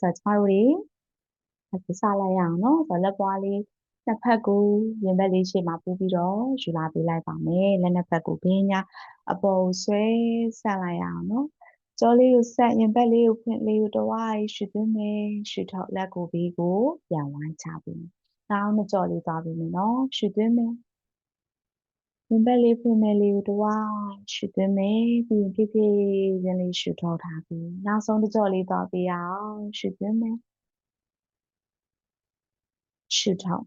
ဆိုတော့ကျမတို့တွေစလိုက်ရအောင်နော်ဆိုတော့လက်ပွားလေးနှစ်ဖက်ကိုရင်ဘက်လေးရှေ့မှာပို့ပြီးတော့ယူလာပေးလိုက်ပါမယ်လက်နှစ်ဖက်ကိုဘင်းညာအပေါ်ဆွဲဆက်လိုက်ရအောင်နော်ကြောလေးကိုဆက်ရင်ဘက်လေးကိုဖွင့်လေးကိုတဝိုင်းရှုသွင်းမယ်ရှုထောက်လက်ကိုဘေးကိုပြန်ဝိုင်းချပေးမယ်နောက်နှစ်ကြောလေးသွားပြီးမယ်နော်ရှုသွင်းမယ်ရင်ဘက်လေးဖွင့်မယ်လေးကိုတဝိုင်းရှုသွင်းမယ်ပြီးရင်ဖြည်းဖြည်းချင်းလေးရှုထောက်ထားပြီးနောက်ဆုံးတစ်ကြောလေးသွားပေးအောင်ရှုသွင်းမယ်ရှုထောက်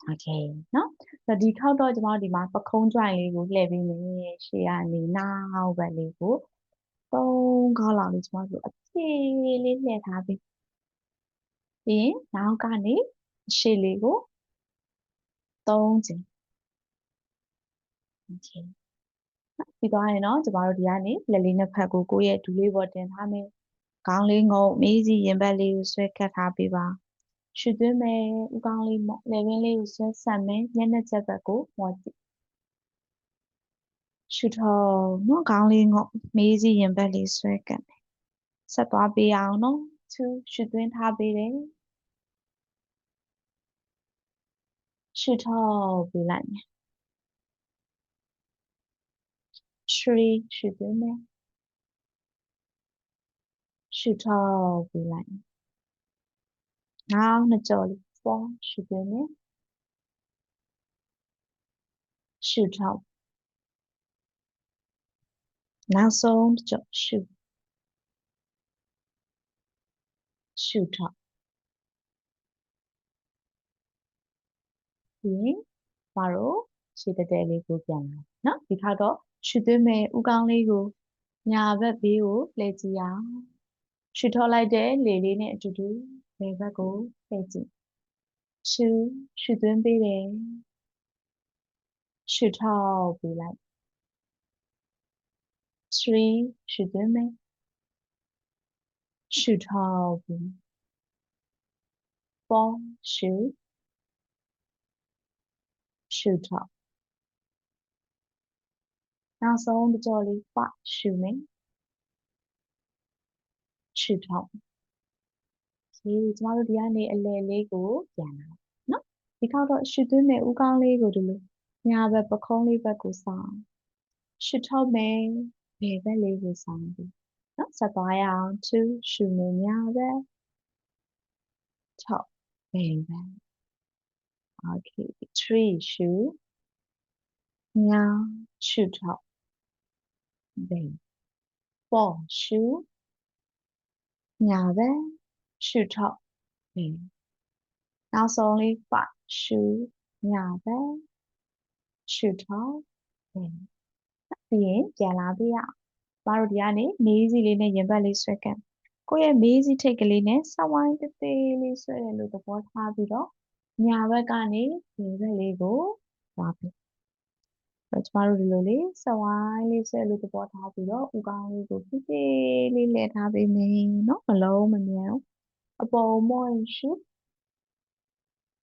โอเคเนาะဆိုတော့ဒီခေါက်တော့ကျွန်တော်တို့ဒီမှာပခုံး joint လေးကိုလှည့်ပေးမယ်ရှေ့ကနေနောက်ဘက်လေးကို3ခေါက်လောက်လေးကျွန်တော်တို့အဖြည်းလေးလှည့်ထားပြီးပြီးရင်နောက်ကနေရှေ့လေးကို3ချိန်โอเคပြီးသွားရင်တော့ကျွန်တော်တို့ဒီကနေလက်လေးနှစ်ဖက်ကိုကိုယ့်ရဲ့ဒူးလေးပေါ်တင်ထားမယ်ခေါင်းလေးငုံမေးစီရင်ဘက်လေးကိုဆွဲကပ်ထားပေးပါရှုသွင်းမယ်ဥကောင်းလေးမော့လည်ပင်းလေးကိုဆွဲဆက်မယ်မျက်နှာချက်ဘက်ကိုမော့ကြည့်ရှုထောက်နော်ခေါင်းလေးငုံမေးစီရင်ဘက်လေးဆွဲကပ်မယ်ဆက်သွားပေးအောင်နော်2ရှုသွင်းထားပေးတယ်ရှုထောက်ပေးလိုက်မယ်3ရှုသွင်းမယ်ရှုထောက်ပေးလိုက်မယ်နောက်နှစ်ကြော်လေး4ရှုသွင်းမယ်ရှုထောက်နောက်ဆုံးတစ်ကြော်ရှုထောက်ပြီးရင်ဘာလို့ရှေ့တဲလေးကိုပြန်လာနော်ဒီခါတော့ရှုသွင်းမယ်ဥကောင်းလေးကိုညာဘက်ဘေးကိုလှည့်ကြည့်အောင်ရှုထောက်လိုက်တဲ့လေလေးနဲ့အတူတူဘယ်ဘက်ကိုလှည့်ကြည့်ရှုသွင်းပေးတယ်ရှုထောက်ပေးလိုက်3ရှုသွင်းမယ်ရှုထောက်ပြီး4ရှုထောက်နောက်ဆုံးတစ်ကြော်လေး5ရှုမယ်ရှုထောက်ဒီကျမတို့ဒီကနေအလယ်လေးကိုပြန်လာနော်ဒီခေါက်တော့ရှုသွင်းမယ်ဥကောင်းလေးကိုဒီလိုညာဘက်ပခုံးလေးဘက်ကိုဆောင်ရှုထောက်မယ်ဘယ်ဘက်လေးကိုဆောင်ပြီးနော်ဆက်သွားရအောင်2ရှုမယ်ညာဘက်ထောက်ဘယ်ဘက် okay 3ရှုညာရှုထောက်ဘယ်4ရှုညာဘက်ရှုထောက်ဘယ်နောက်ဆုံးလေး5ရှုညာဘက်ရှုထောက်ဘယ်ပြီးရင်ပြန်လာပြရအောင်ကျမတို့ဒီကနေမေးစီလေးနဲ့ရင်ဘတ်လေးဆွဲကပ်ကိုယ့်ရဲ့မေးစီထိတ်ကလေးနဲ့စဝိုင်းသေးသေးလေးဆွဲတယ်လို့သဘောထားပြီးတော့ညာဘက်ကနေဒီဘက်လေးကိုသွားပြီကျမတို့ဒီလိုလေးစဝိုင်းလေးဆွဲလို့သဘောထားပြီးတော့ဥကောင်းလေးကိုဖြည်းဖြည်းလေးလှည့်ထားပေးမယ်နော်မလုံးမမြန်အပေါ်မော့ရင်ရှု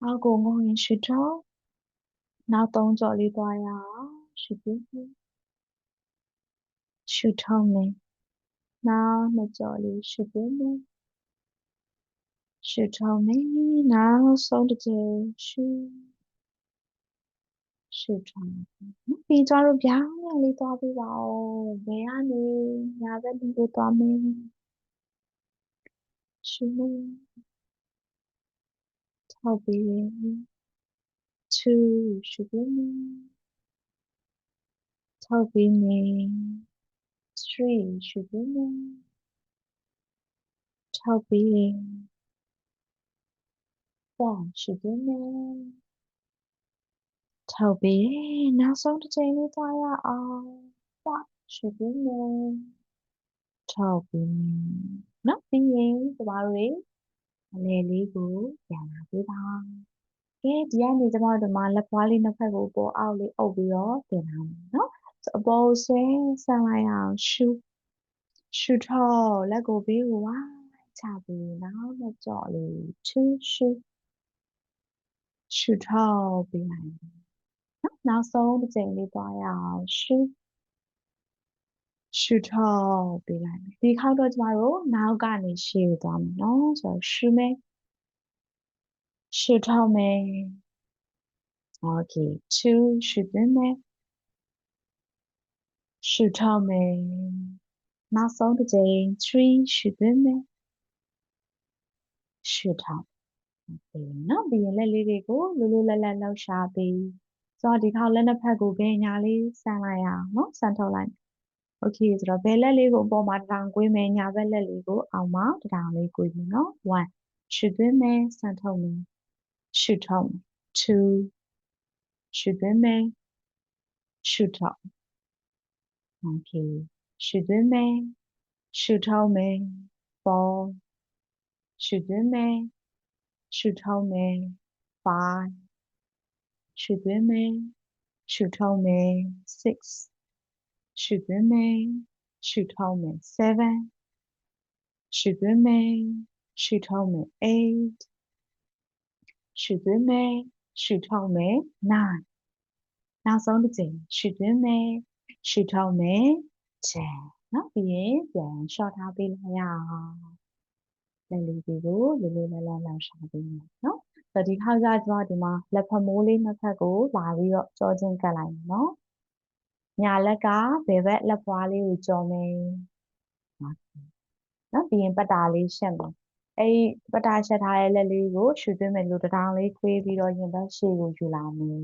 အောက်ကိုငုံရင်ရှုတော့နောက်3ကြော်လေးသွားရအောင်ရှုပြီးရှုထုံးမယ်နောက်2ကြော်လေးရှုပြီးရှုထုံးမယ်နောက်ဆုံးတစ်ကြိမ်ရှုထုံးပြီးကြတော့ပြောင်းရလေးသွားပြီးပါဦးဘယ်ကနေညာဘက်ဒီကိုသွားမယ်ရှုမယ်ထောက်ပြီး2ရှုပြီးထောက်ပြီး3ရှုပြီးထောက်ပြီး4ရှုပြီးထောက်ပြီးနောက်ဆုံးတစ်ချိန်လေးသွားရအောင်5ရှုပြီးထောက်ပြီးနော်ပြီးရင်ကျမတို့တွေအလယ်လေးကိုပြန်လာပေးပါကဲဒီကနေကျမတို့ဒီမှာလက်ပွားလေးနှစ်ဖက်ကိုပေါ်အောက်လေးအုပ်ပြီးတော့တင်လာမယ်နော်အပေါ်ဆွဲဆန့်လိုက်အောင်ရှုထောက်လက်ကိုဘေးကိုဝိုင်းချပြီးနောက်နှစ်ကြော့လေးရှုထောက်ပြီးလိုက်နော်နောက်ဆုံးတစ်ချိန်လေးသွားရအောင် ရှုထောပေးလိုက်မယ်ဒီခေါက်တော့ကျမတို့နောက်ကနေရှေ့ကိုသွားမယ်နော်ဆိုတော့ရှုမယ်ရှုထောမယ် okay 2ရှုသွင်းမယ်ရှုထောမယ်နောက်ဆုံးတစ်ကြိမ်3ရှုသွင်းမယ်ရှုထောနော်ပြီးရင်လက်လေးတွေကိုလွတ်လွတ်လပ်လပ်လှောက်ရှားပြီးဆိုတော့ဒီခေါက်လက်နှစ်ဖက်ကိုဘယ်ညာလေးဆန်လိုက်အောင်နော်ဆန်ထုတ်လိုက်โอเคဆိုတော့ဘယ်လက်လေးကိုအပေါ်မှာတထောင်ကွေးမယ်ညာဘက်လက်လေးကိုအောက်မှာတထောင်လေးကွေးပြီနော်1ရှုသွင်းမယ်ဆန်ထုတ်မယ်ရှုထုတ်မယ်2ရှုသွင်းမယ်ရှုထုတ်โอเคရှုသွင်းမယ်ရှုထုတ်မယ်4ရှုသွင်းမယ်ရှုထုတ်မယ်5ရှုသွင်းမယ်ရှုထုတ်မယ်6ရှုသွင်းမယ်ရှုထုတ်မယ်7ရှုသွင်းမယ်ရှုထုတ်မယ်8ရှုသွင်းမယ်ရှုထုတ်မယ်9နောက်ဆုံးတစ်ချိန်ရှုသွင်းမယ်ရှုထုတ်မယ်10နော်ပြီးရင်ပြန်လျှော့ထားပေးလိုက်ရအောင်လက်လေးတွေကိုလေးလေးလာလာရှာပေးမယ်နော်ဆိုတော့ဒီခေါက်ကျတော့ဒီမှာလက်ဖက်မိုးလေးနှစ်ဖက်ကိုလာပြီးတော့ကြောချင်းကတ်လိုက်မယ်နော်ညာလက်ကဘယ်ဘက်လက်ဖွားလေးကိုကြောမယ်နော်ပြီးရင်ပတ်တာလေးရှက်မယ်အဲ့ဒီပတ်တာရှက်ထားတဲ့လက်လေးကိုရှူသွင်းမယ်လို့တထောင်လေးခွေးပြီးတော့ရင်ဘတ်ရှေ့ကိုယူလာမယ်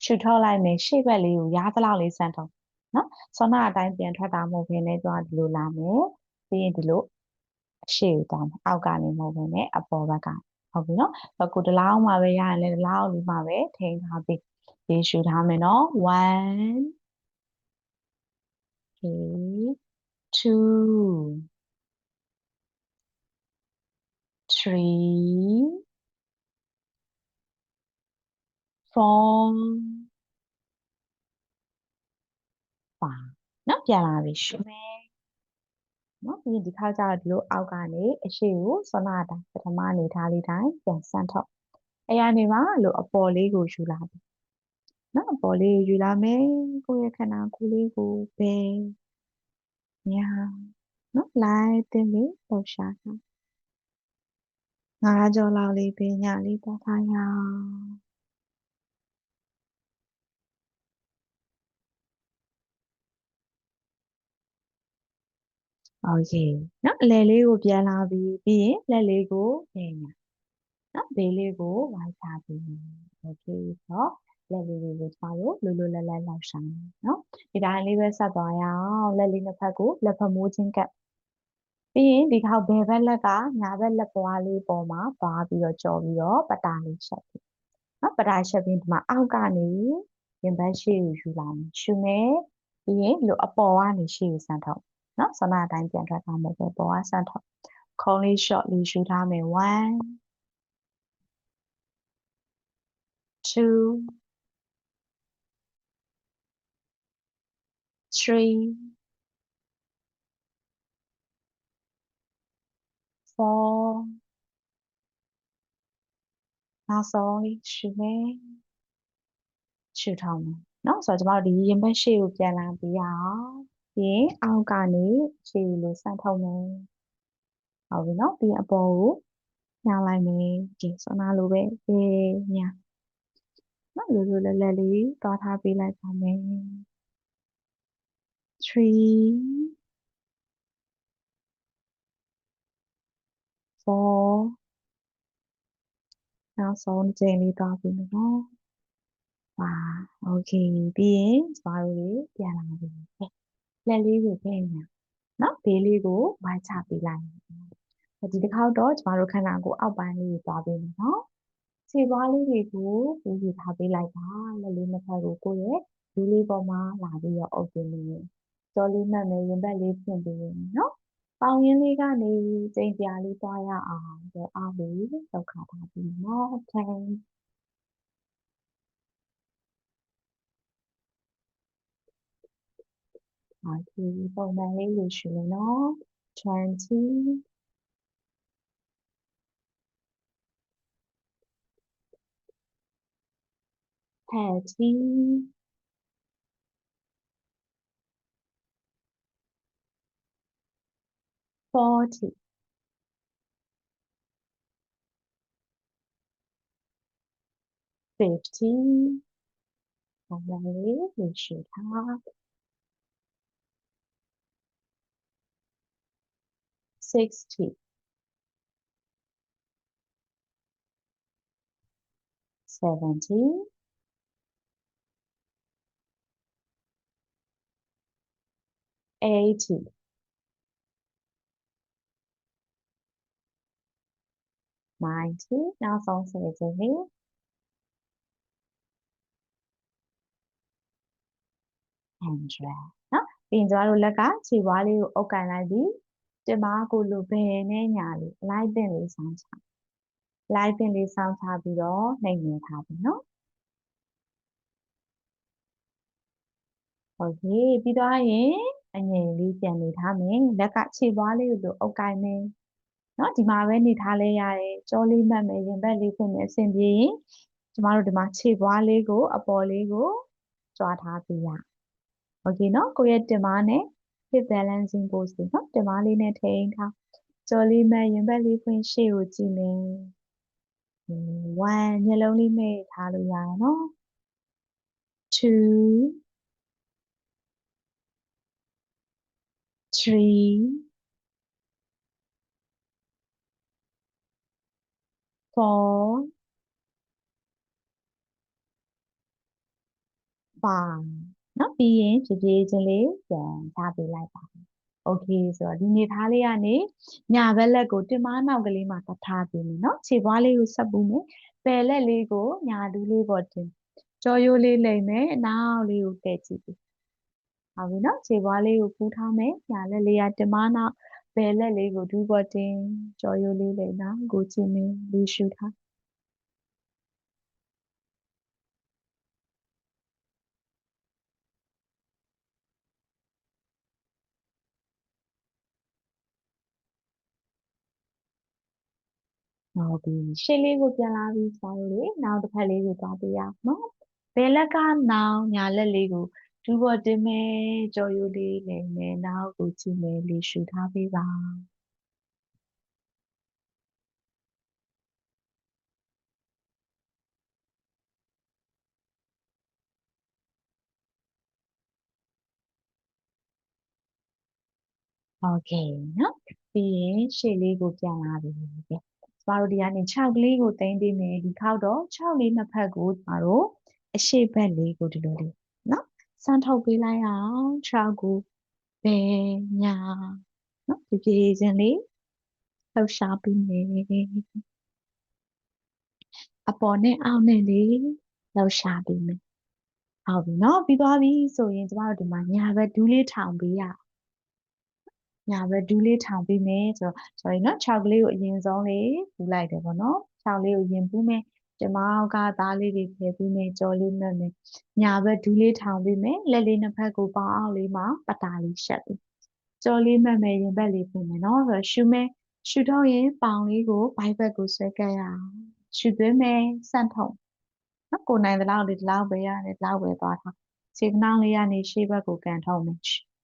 ရှူထောက်လိုက်မယ်ရှေ့ဘက်လေးကိုရားသလောက်လေးဆန်းထုတ်နော်ဆောနာအတိုင်းပြန်ထွက်တာမဟုတ်ဘဲနဲ့သွားဒီလိုလာမယ်ပြီးရင်ဒီလိုရှေ့ကိုတောင်းမယ်အောက်ကနေမဟုတ်ဘဲနဲ့အပေါ်ဘက်ကဟုတ်ပြီနော်ဆိုတော့ကိုဒီလောက်မှပဲရရင်လည်းဒီလောက်လေးမှပဲထိန်းထားပြီးဒီရှူထားမယ်နော်1 okay 2 3 4 5နော်ပြန်လာပြီရှုမယ်နော်ပြီးရင်ဒီခါကျတော့ဒီလိုအောက်ကနေအရှိကိုဆွမ်းနာတိုင်းပထမအနေထားလေးတိုင်းပြန်ဆန်းထုတ်အဲ့ရနေမှာလို့အပေါ်လေးကိုယူလာပြီနော်အပေါ်လေးကိုယူလာမယ်ကိုယ့်ရဲ့ခန္ဓာကိုယ်လေးကိုပဲညာနော်လိုက်တင်ပြီးလှုပ်ရှားတာငါးကြောလောက်လေးပဲညာလေးပေါ်ထားရအောင်โอเคနော်အလဲလေးကိုပြန်လာပြီးပြီးရင်လက်လေးကိုပြန်ညာနော်ဘေးလေးကိုဝိုင်းထားပြီးโอเคဆိုတော့လက်လေးတွေကိုကျမတို့လွတ်လွတ်လပ်လပ်လောက်ရှာမယ်နော်ဒီတိုင်းလေးပဲဆက်သွားရအောင်လက်လေးနှစ်ဖက်ကိုလက်ဖက်မိုးချင်းကပ်ပြီးရင်ဒီခေါက်ဘယ်ဘက်လက်ကညာဘက်လက်ပွားလေးပေါ်မှာသွားပြီးတော့ကြော်ပြီးတော့ပတာလေးချက်ပြီးနော်ပတာချက်ပြီးဒီမှာအောက်ကနေရင်ဘတ်ရှေ့ကိုယူလာမယ်ရှူမယ်ပြီးရင်ဒီလိုအပေါ်ကနေရှေ့ကိုဆန်းထုတ်နော်ဆန္ဒအတိုင်းပြန်ထွက်သွားမယ်ပဲပေါ်ကဆန်းထုတ်ခုံးလေး short လေးရှူထားမယ်1 2 3 4နောက်ဆုံးလေးရှူမယ်ရှူထောင်းမယ်နော်ဆိုတော့ကျမတို့ဒီရင်ဘတ်ရှေ့ကိုပြန်လာပြီးအောင်ပြီးရင်အောက်ကနေရှေ့ကိုဆန်းထုတ်မယ်ဟုတ်ပြီနော်ပြီးရင်အပေါ်ကိုညှောင်းလိုက်မယ်ဒီဆွမ်းနာလိုပဲအေးညနော်လိုလိုလဲလဲလေးသွားထားပေးလိုက်ပါမယ်3 4နောက်ဆုံးကြိမ်လေးသွားပြီနော်ပါโอเคပြီးရင်ကျမတို့တွေပြန်လာပြီလက်လေးကိုပြန်ညာနော်ဘေးလေးကိုဝိုင်းချပေးလိုက်ဒီတစ်ခေါက်တော့ကျမတို့ခန္ဓာကိုယ်အောက်ပိုင်းလေးကိုသွားပေးမယ်နော်ခြေသွားလေးတွေကိုကိုယ်ယူထားပေးလိုက်ပါလက်လေးနှစ်ဖက်ကိုကိုယ့်ရဲ့ဒီလေးပေါ်မှာလာပြီးတော့အုပ်ပေးနေကြောလေးမှတ်မယ်ရင်ဘတ်လေးဖွင့်ပေးမယ်နော်ပေါင်ရင်းလေးကနေကျိန်ပြာလေးသွားရအောင်ဆိုအားလေးလောက်ခါထားပြီးနော်10ဒီပုံမှန်လေးလို့ရှိမယ်နော်20 30 40 50 你数它 60 70 80 90 နောက်ဆုံးဆယ်ခြင်းလေး100နော်ပြီးရင်ကျမတို့လက်ကခြေပွားလေးကိုအုပ်ကန်လိုက်ပြီးကျမကိုလိုဘယ်နဲ့ညာလေးလိုက်ပင်လေးဆောင်းချလိုက်ပင်လေးဆောင်းချပြီးတော့နှိပ်နေထားပြီနော်โอเคပြီးတော့ရင်အငြိမ်လေးပြန်နေထားမယ်လက်ကခြေပွားလေးကိုလိုအုပ်ကန်မယ်နော်ဒီမှာပဲနေထားလဲရတယ်ကြောလေးမှတ်မယ်ရင်ဘတ်လေးဖွင့်မယ်အဆင်ပြေရင်ကျမတို့ဒီမှာခြေပွားလေးကိုအပေါ်လေးကိုကြွားထားပေးရโอเคနော်ကိုယ့်ရဲ့တင်မားနဲ့ hip balancing pose လေးနော်တင်မားလေးနဲ့ထိန်းထားကြောလေးမှတ်ရင်ဘတ်လေးဖွင့်ရှေ့ကိုကြည့်မယ်1မျက်လုံးလေးမိတ်ထားလို့ရတယ်နော်2 3 4 5နော်ပြီးရင်ဖြည်းဖြည်းချင်းလေးပြန်ထားပေးလိုက်ပါโอเคဆိုတော့ဒီနေထားလေးကနေညာဘက်လက်ကိုတင်မနောက်ကလေးမှာတထားပေးမယ်နော်ခြေပွားလေးကိုဆက်ပူးမယ်ပယ်လက်လေးကိုညာဒူးလေးပေါ်တင်ကြောရိုးလေးလိမ့်မယ်နောက်လေးကိုတည့်ကြည့်ပြီဟုတ်ပြီနော်ခြေပွားလေးကိုပူးထားမယ်ညာလက်လေးကတင်မနောက်ပယ်လက်လေးကိုဒူးပေါ်တင်ကြောရိုးလေးလိမ့်နောက်ကိုကြည့်မယ်လေးရှုထားဟုတ်ပြီရှေ့လေးကိုပြန်လာပြီးဆောင်းလေးနောက်တစ်ဖက်လေးကိုသွားပေးရအောင်နော်ဘယ်လက်ကနောက်ညာလက်လေးကိုဒူးပေါ်တင်မယ်ကြော်ရိုးလေးလိမ့်မယ်နောက်ကိုကြည့်မယ်လေးရှုထားပေးပါโอเคနော်ပြီးရင်ရှေ့လေးကိုပြန်လာပြီပဲကျမတို့ဒီကနေ6ကလေးကိုတင်ပေးမယ်ဒီခေါက်တော့6လေးနှစ်ဖက်ကိုကျမတို့အရှိတ်ဘက်လေးကိုဒီလိုလေးနော်စမ်းထုတ်ပေးလိုက်အောင်6ကိုဘယ်ညာနော်ဒီပြေးခြင်းလေးလှုပ်ရှားပေးမယ်အပေါ်နဲ့အောက်နဲ့လေးလှုပ်ရှားပေးမယ်ဟုတ်ပြီနော်ပြီးသွားပြီဆိုရင်ကျမတို့ဒီမှာညာဘက်ဒူးလေးထောင်ပေးရညာဘက်ဒူးလေးထောင်ပေးမယ်ဆိုတော့ sorry နော်6ကလေးကိုအရင်ဆုံးလေးပူလိုက်တယ်ပေါ့နော်6လေးကိုရင်ပူးမယ်ဒီမောက်ကသားလေးတွေဖယ်ပေးမယ်ကြောလေးမှတ်မယ်ညာဘက်ဒူးလေးထောင်ပေးမယ်လက်လေးနှစ်ဖက်ကိုပေါင်းအောင်လေးမှာပတာလေးရှက်ပေးကြောလေးမှတ်မယ်ရင်ဘက်လေးဖွင့်မယ်နော်ဆိုတော့ရှူမယ်ရှူတော့ရင်ပေါင်လေးကိုဘိုက်ဘက်ကိုဆွဲကပ်ရအောင်ရှူသွင်းမယ်စန့်ထုံနော်ကိုနိုင်တဲ့လောက်လေးဒီလောက်ပဲရတယ်ဒီလောက်ပဲသွားထားခြေကနှောင်းလေးကနေရှေ့ဘက်ကိုကန်ထုံမယ်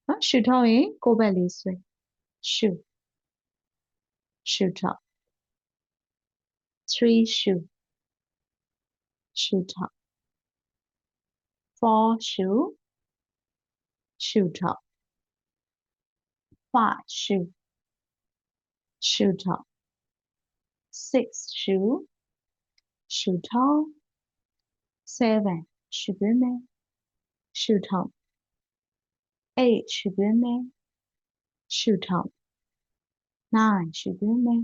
နော်ရှူထုတ်ရင်ကိုယ့်ဘက်လေးဆွဲရှူရှူထုတ် 3 ရှူရှူထုတ် 4 ရှူရှူထုတ် 5 ရှူရှူထုတ် 6 ရှူရှူထုတ် 7 ရှူသွင်းမယ်ရှူထုတ် 8 ရှူသွင်းမယ်ရှူထုတ် 9 ရှူသွင်းမယ်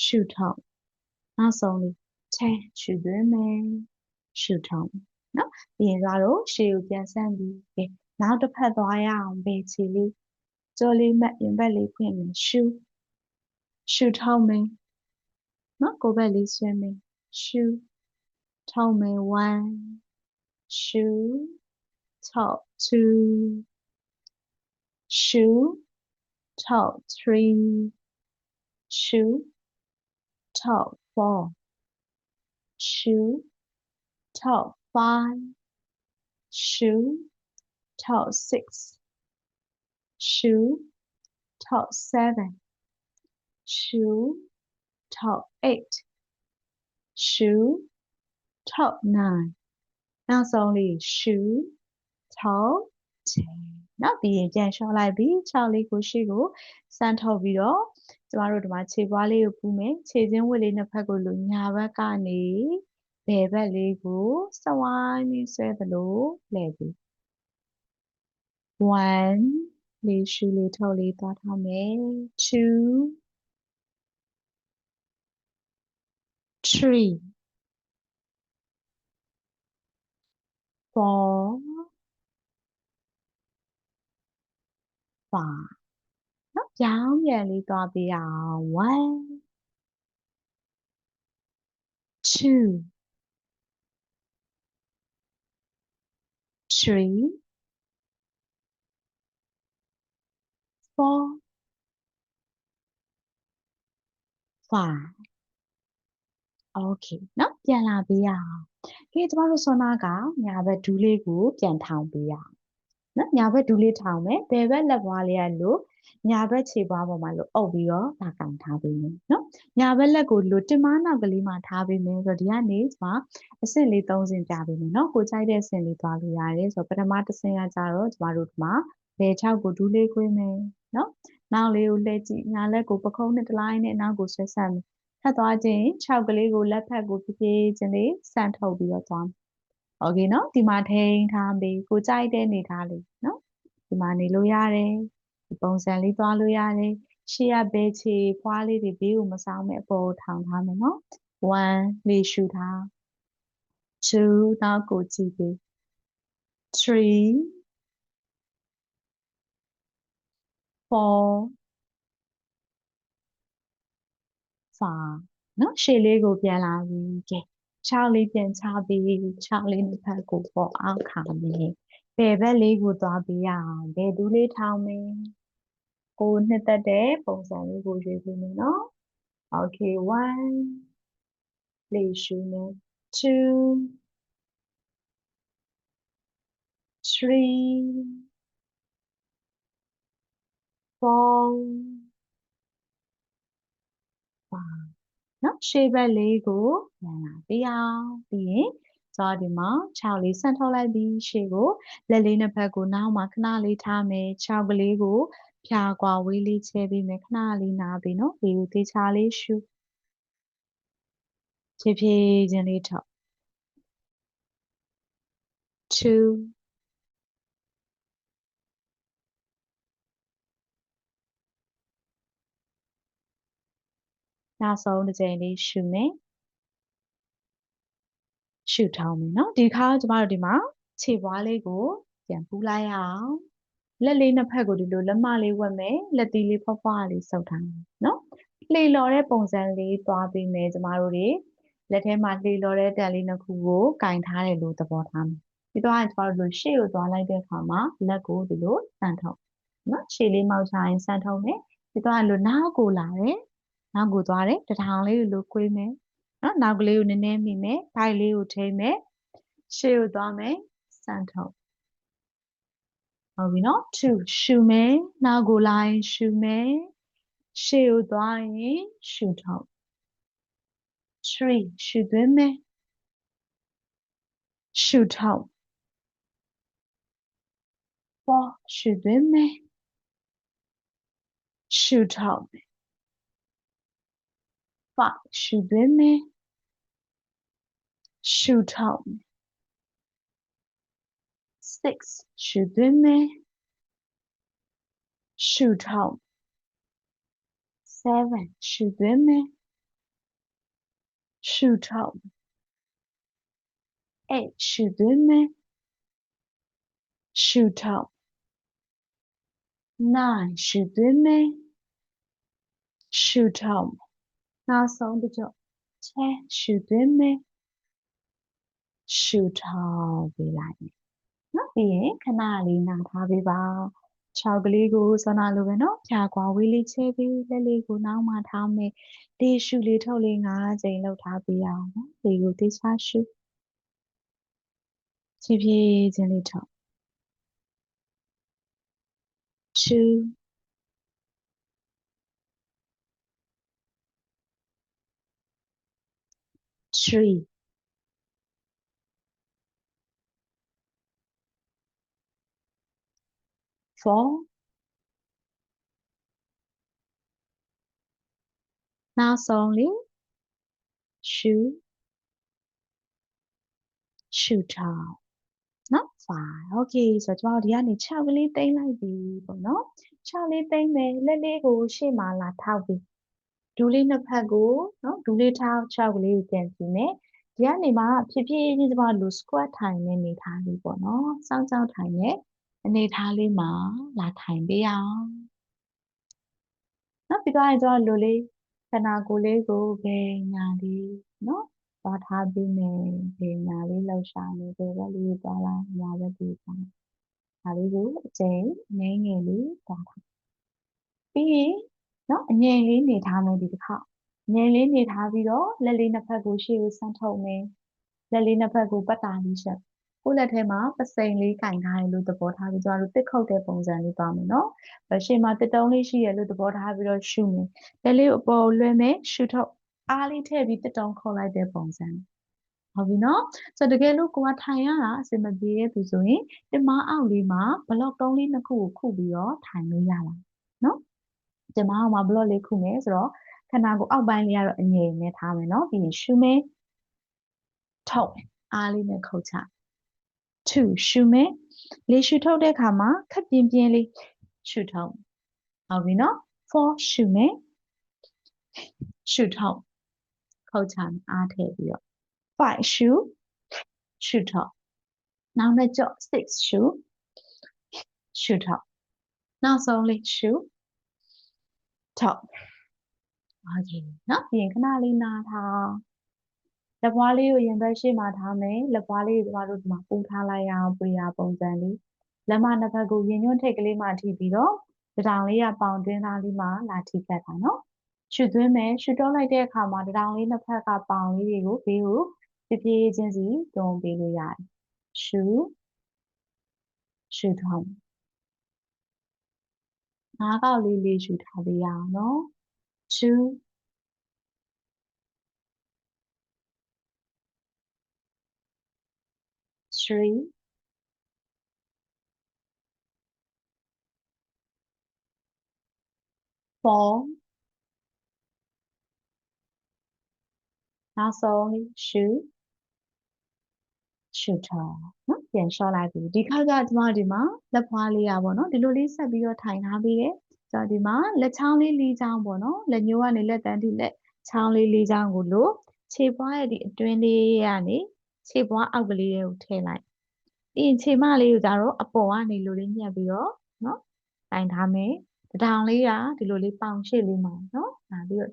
ရှူထုတ်နောက်ဆုံးလေး10 ရှူသွင်းမယ်ရှူထုတ်နော်ပြီးရင်တော့ရှေ့ကိုပြန်ဆန့်ပြီးကဲနောက်တစ်ဖက်သွားရအောင်ဘယ်ခြေလေးကြောလေးမှတ်ရင်ဘက်လေးဖွင့်မယ်ရှူရှူထုတ်မယ်နော်ကိုယ်ဘက်လေးဆွဲမယ်ရှူထုတ်မယ်1ရှူထုတ်2ရှူထုတ်3ရှူထုတ်4ရှူထုတ်5ရှူထုတ်6ရှူ top 7 shoe top 8 shoe top 9နောက်ဆုံးလေး shoe top 10နောက်ပြီးရင်ပြန်လျှော့လိုက်ပြီး6လေးကိုရှေ့ကိုစမ်းထုတ်ပြီးတော့ကျမတို့ဒီမှာခြေပွားလေးကိုပူးမယ်ခြေချင်းဝက်လေးနှစ်ဖက်ကိုလူညာဘက်ကနေဘယ်ဘက်လေးကိုစဝိုင်းပြီးဆွဲသလိုလှည့်ပြီး1လေးရှူလေးထုတ်လေးသွားထားမယ်2 3 4 5နော်ပြောင်းပြန်လေးသွားပေးအောင်1 2 3 4 5 okay နော်ပြန်လာပေးအောင်ကဲကျမတို့ဆောနာကညာဘက်ဒူးလေးကိုပြန်ထောင်ပေးအောင်နော်ညာဘက်ဒူးလေးထောင်မယ်ဘယ်ဘက်လက်ပွားလေးကလို့ညာဘက်ခြေပွားပေါ်မှာလို့အုပ်ပြီးတော့ဒါကန်ထားပေးမယ်နော်ညာဘက်လက်ကိုလို့တင်မနောက်ကလေးမှာထားပေးမယ်ဆိုတော့ဒီကနေကျမအဆင့်လေး3ဆင့်ပြပေးမယ်နော်ကိုကြိုက်တဲ့အဆင့်လေးသွားလို့ရတယ်ဆိုတော့ပထမတစ်ဆင့်ကကြတော့ကျမတို့ဒီမှာဘယ်6ကိုဒူးလေးခွေးမယ်နော်နောက်လေးကိုလှည့်ကြည့်ညာလက်ကိုပခုံးနဲ့တစ်လိုင်းနဲ့နောက်ကိုဆွဲဆန့်မယ်ထပ်သွားခြင်း6ကလေးကိုလက်ဖက်ကိုဖြည်းဖြည်းချင်းလေးစမ်းထုတ်ပြီးတော့သွားမယ်โอเคเนาะဒီမှာထိန်းထားပြီးကိုကြိုက်တဲ့နေထားလေးเนาะဒီမှာနေလို့ရတယ်ဒီပုံစံလေးသွားလို့ရတယ်ရှေ့ကဘဲချေဖွားလေးတွေဘေးကိုမဆောင်မဲ့အပေါ်ထောင်ထားမယ်เนาะ1လေးရှူထား2နောက်ကိုကြည့်ပြီး3 4 5เนาะရှေ့လေးကိုပြန်လာပြီကဲ6လေးပြန်ချပြီး6လေးတစ်ဖက်ကိုပေါ်အောင်ခါမယ်ဘယ်ဘက်လေးကိုသွားပြီးအောင်ဘယ်ဒူးလေးထောင်မယ်ကိုနှစ်သက်တဲ့ပုံစံလေးကိုရွေးပြီးမယ်နော် okay 1လေးရှူမယ်2 3 4 5နော်ရှေ့ဘက်လေးကိုပြန်လာပြီးအောင်ပြီးရင်စောဒီမှာ6လေးဆန့်ထုတ်လိုက်ပြီးရှေ့ကိုလက်လေးနှစ်ဖက်ကိုနောက်မှာခဏလေးထားမယ်6ကလေးကိုဖြာကွာဝေးလေးချဲပြီးမယ်ခဏလေးနားပြီးနော်ဒီကိုတေချာလေးရှူဖြည်းဖြည်းချင်းလေးထောက်2 နောက်ဆုံးတစ်ချိန်လေးရှူမယ်ရှူထောင်းမယ်နော်ဒီခါကျမတို့ဒီမှာခြေပွားလေးကိုပြန်ပူးလိုက်အောင်လက်လေးနှစ်ဖက်ကိုဒီလိုလက်မလေးဝတ်မယ်လက်သီးလေးဖွားဖွားလေးဆုပ်ထားမယ်နော်လှေလော်တဲ့ပုံစံလေးသွားပြီးမယ်ကျမတို့တွေလက်ထဲမှာလှေလော်တဲ့တန်လေးနှစ်ခုကိုကင်ထားတယ်လို့သဘောထားမယ်ပြီးတော့ကျမတို့လိုရှေ့ကိုသွားလိုက်တဲ့အခါမှာလက်ကိုဒီလိုစမ်းထုတ်နော်ရှေ့လေးမောက်ချရင်စမ်းထုတ်မယ်ပြီးတော့လိုနောက်ကိုလာတယ်နောက်ကိုသွားတယ်တထောင်လေးကိုလိုခွေးမယ်နော်နောက်ကလေးကိုနည်းနည်းမိမယ်ဘိုက်လေးကိုထိမယ်ရှေ့ကိုသွားမယ်စမ်းထုတ်ဟုတ်ပြီနော်2ရှူမယ်နောက်ကိုလာရင်ရှူမယ်ရှေ့ကိုသွားရင်ရှူထုတ်3ရှူသွင်းမယ်ရှူထုတ်4ရှူသွင်းမယ်ရှူထုတ်5ရှူသွင်းမယ်ရှူထုတ်6ရှူသွင်းမယ်ရှူထုတ်7ရှူသွင်းမယ်ရှူထုတ်8ရှူသွင်းမယ်ရှူထုတ်9ရှူသွင်းမယ်ရှူထုတ်နောက်ဆုံးတစ်ကြော့10ရှူသွင်းမယ်ရှူထုတ်ပေးလိုက်မယ်နော်ပြီးရင်ခဏလေးနားထားပေးပါ6ကလေးကိုစောနာလိုပဲနော်ဖြာကွာဝေးလေးချဲပြီးလက်လေးကိုနောက်မှထားမယ်ဒီရှူလေးထုတ်လေး9ချိန်လောက်ထားပေးအောင်နော်ဒီကိုတေချာရှူဖြည်းဖြည်းချင်းလေးထုတ်2 3 4 နောက်ဆုံးလေး shoe ထောင်နော် 5 okay ဆိုတော့ကျွန်တော်ဒီကနေ6ကလေးသိမ်းလိုက်ပြီပေါ့နော်6လေးသိမ်းမယ်လက်လေးကိုရှေ့မှာလာထောက်ပြီးဒူးလေးနှစ်ဖက်ကိုနော်ဒူးလေးထောက်6ကလေးကိုပြန်ကြည့်မယ်ဒီကနေမှဖြည်းဖြည်းချင်းကျွန်တော်လူ squat ထိုင်နေနေထားလေးပေါ့နော်စောင်းစောင်းထိုင်နေအနေထားလေးမှာလာထိုင်ပေးအောင်နော်ပြီးတော့ကျွန်တော်လူလေးခန္ဓာကိုယ်လေးကိုဘယ်ညာလေးနော်သွားထားပြီးမယ်ဘယ်ညာလေးလှောက်ရှာနေဘယ်ဘက်လေးသွားလာညာဘက်လေးသွားဒါလေးကိုအကျဉ်းငယ်ငယ်လေးသွားထားပြီးရင်နော်အငြိမ်လေးနေထားမယ်ဒီတစ်ခါငြိမ်လေးနေထားပြီးတော့လက်လေးနှစ်ဖက်ကိုရှေ့ကိုဆန့်ထုတ်မယ်လက်လေးနှစ်ဖက်ကိုပတ်တာလေးရှက်ကိုယ့်လက်ထဲမှာပစိန်လေးကင်ထားရလို့သဘောထားပြီးကျွန်တော်တို့တစ်ခုတ်တဲ့ပုံစံလေးသွားမယ်နော်ရှေ့မှာတစ်တုံးလေးရှိရလို့သဘောထားပြီးတော့ရှုမယ်လက်လေးကိုအပေါ်လွှဲမယ်ရှုထုတ်အားလေးထည့်ပြီးတစ်တုံးခုတ်လိုက်တဲ့ပုံစံဟုတ်ပြီနော်ဆိုတော့တကယ်လို့ကိုကထိုင်ရတာအဆင်မပြေတဲ့သူဆိုရင်ဒီမအောက်လေးမှာဘလော့တုံးလေးနှစ်ခုကိုခုပြီးတော့ထိုင်လို့ရလားနော်ဒီမအောက်မှာဘလော့လေးခုမယ်ဆိုတော့ခန္ဓာကိုယ်အောက်ပိုင်းလေးကတော့အငြိမ်နဲ့ထားမယ်နော်ပြီးရင်ရှုမယ်ထုတ်အားလေးနဲ့ခုတ်ချ2ရှုမယ်လေရှုထုတ်တဲ့အခါမှာခပ်ပြင်းပြင်းလေးရှုထုတ်ဟုတ်ပြီနော်4ရှုမယ်ရှုထုတ်ခုတ်ချအားထည့်ပြီးတော့5ရှုထုတ်နောက်နဲ့ကြော့6ရှုထုတ်နောက်ဆုံးလေးရှုထုတ်โอเคနော်ပြီးရင်ခဏလေးနားထားလက်ပွားလေးကိုရင်ဘက်ရှေ့မှာထားမယ်လက်ပွားလေးကိုကျမတို့ဒီမှာပူထားလိုက်ရအောင်ပြေရပုံစံလေးလက်မနှစ်ဖက်ကိုရင်ညွန့်ထိတ်ကလေးမှထိပြီးတော့တောင်လေးကပေါင်တွင်းသားလေးမှာလာထိခတ်တာနော်ရှုသွင်းမယ်ရှုတော့လိုက်တဲ့အခါမှာတောင်လေးနှစ်ဖက်ကပေါင်လေးတွေကိုဘေးကိုဖြည်းဖြည်းချင်းစီတွန်းပေးလို့ရတယ်ရှုထောင်းငါးကောက်လေးလေးရှုထားပေးရအောင်နော်ရှု3 4နောက်ဆုံးလေးရှုထောင်းနော်ပြန်လျှော့လိုက်ပြီဒီခါကျကျမဒီမှာလက်ဖွားလေးရပါတော့ဒီလိုလေးဆက်ပြီးတော့ထိုင်ထားပြီးတယ်ကျတော့ဒီမှာလက်ချောင်းလေး၄ချောင်းပေါ့နော်လက်ညှိုးကနေလက်တန်းထိလက်ချောင်းလေး၄ချောင်းကိုလို့ခြေပွားရဲ့ဒီအတွင်းလေးကနေခြေပွားအောက်ကလေးကိုထည့်လိုက်ပြီးရင်ခြေမလေးကိုကျတော့အပေါ်ကနေလိုလေးညှက်ပြီးတော့နော်တိုင်ထားမယ်တောင်လေးကဒီလိုလေးပေါင်ရှေ့လေးမှာနော်ဒါပြီးတော့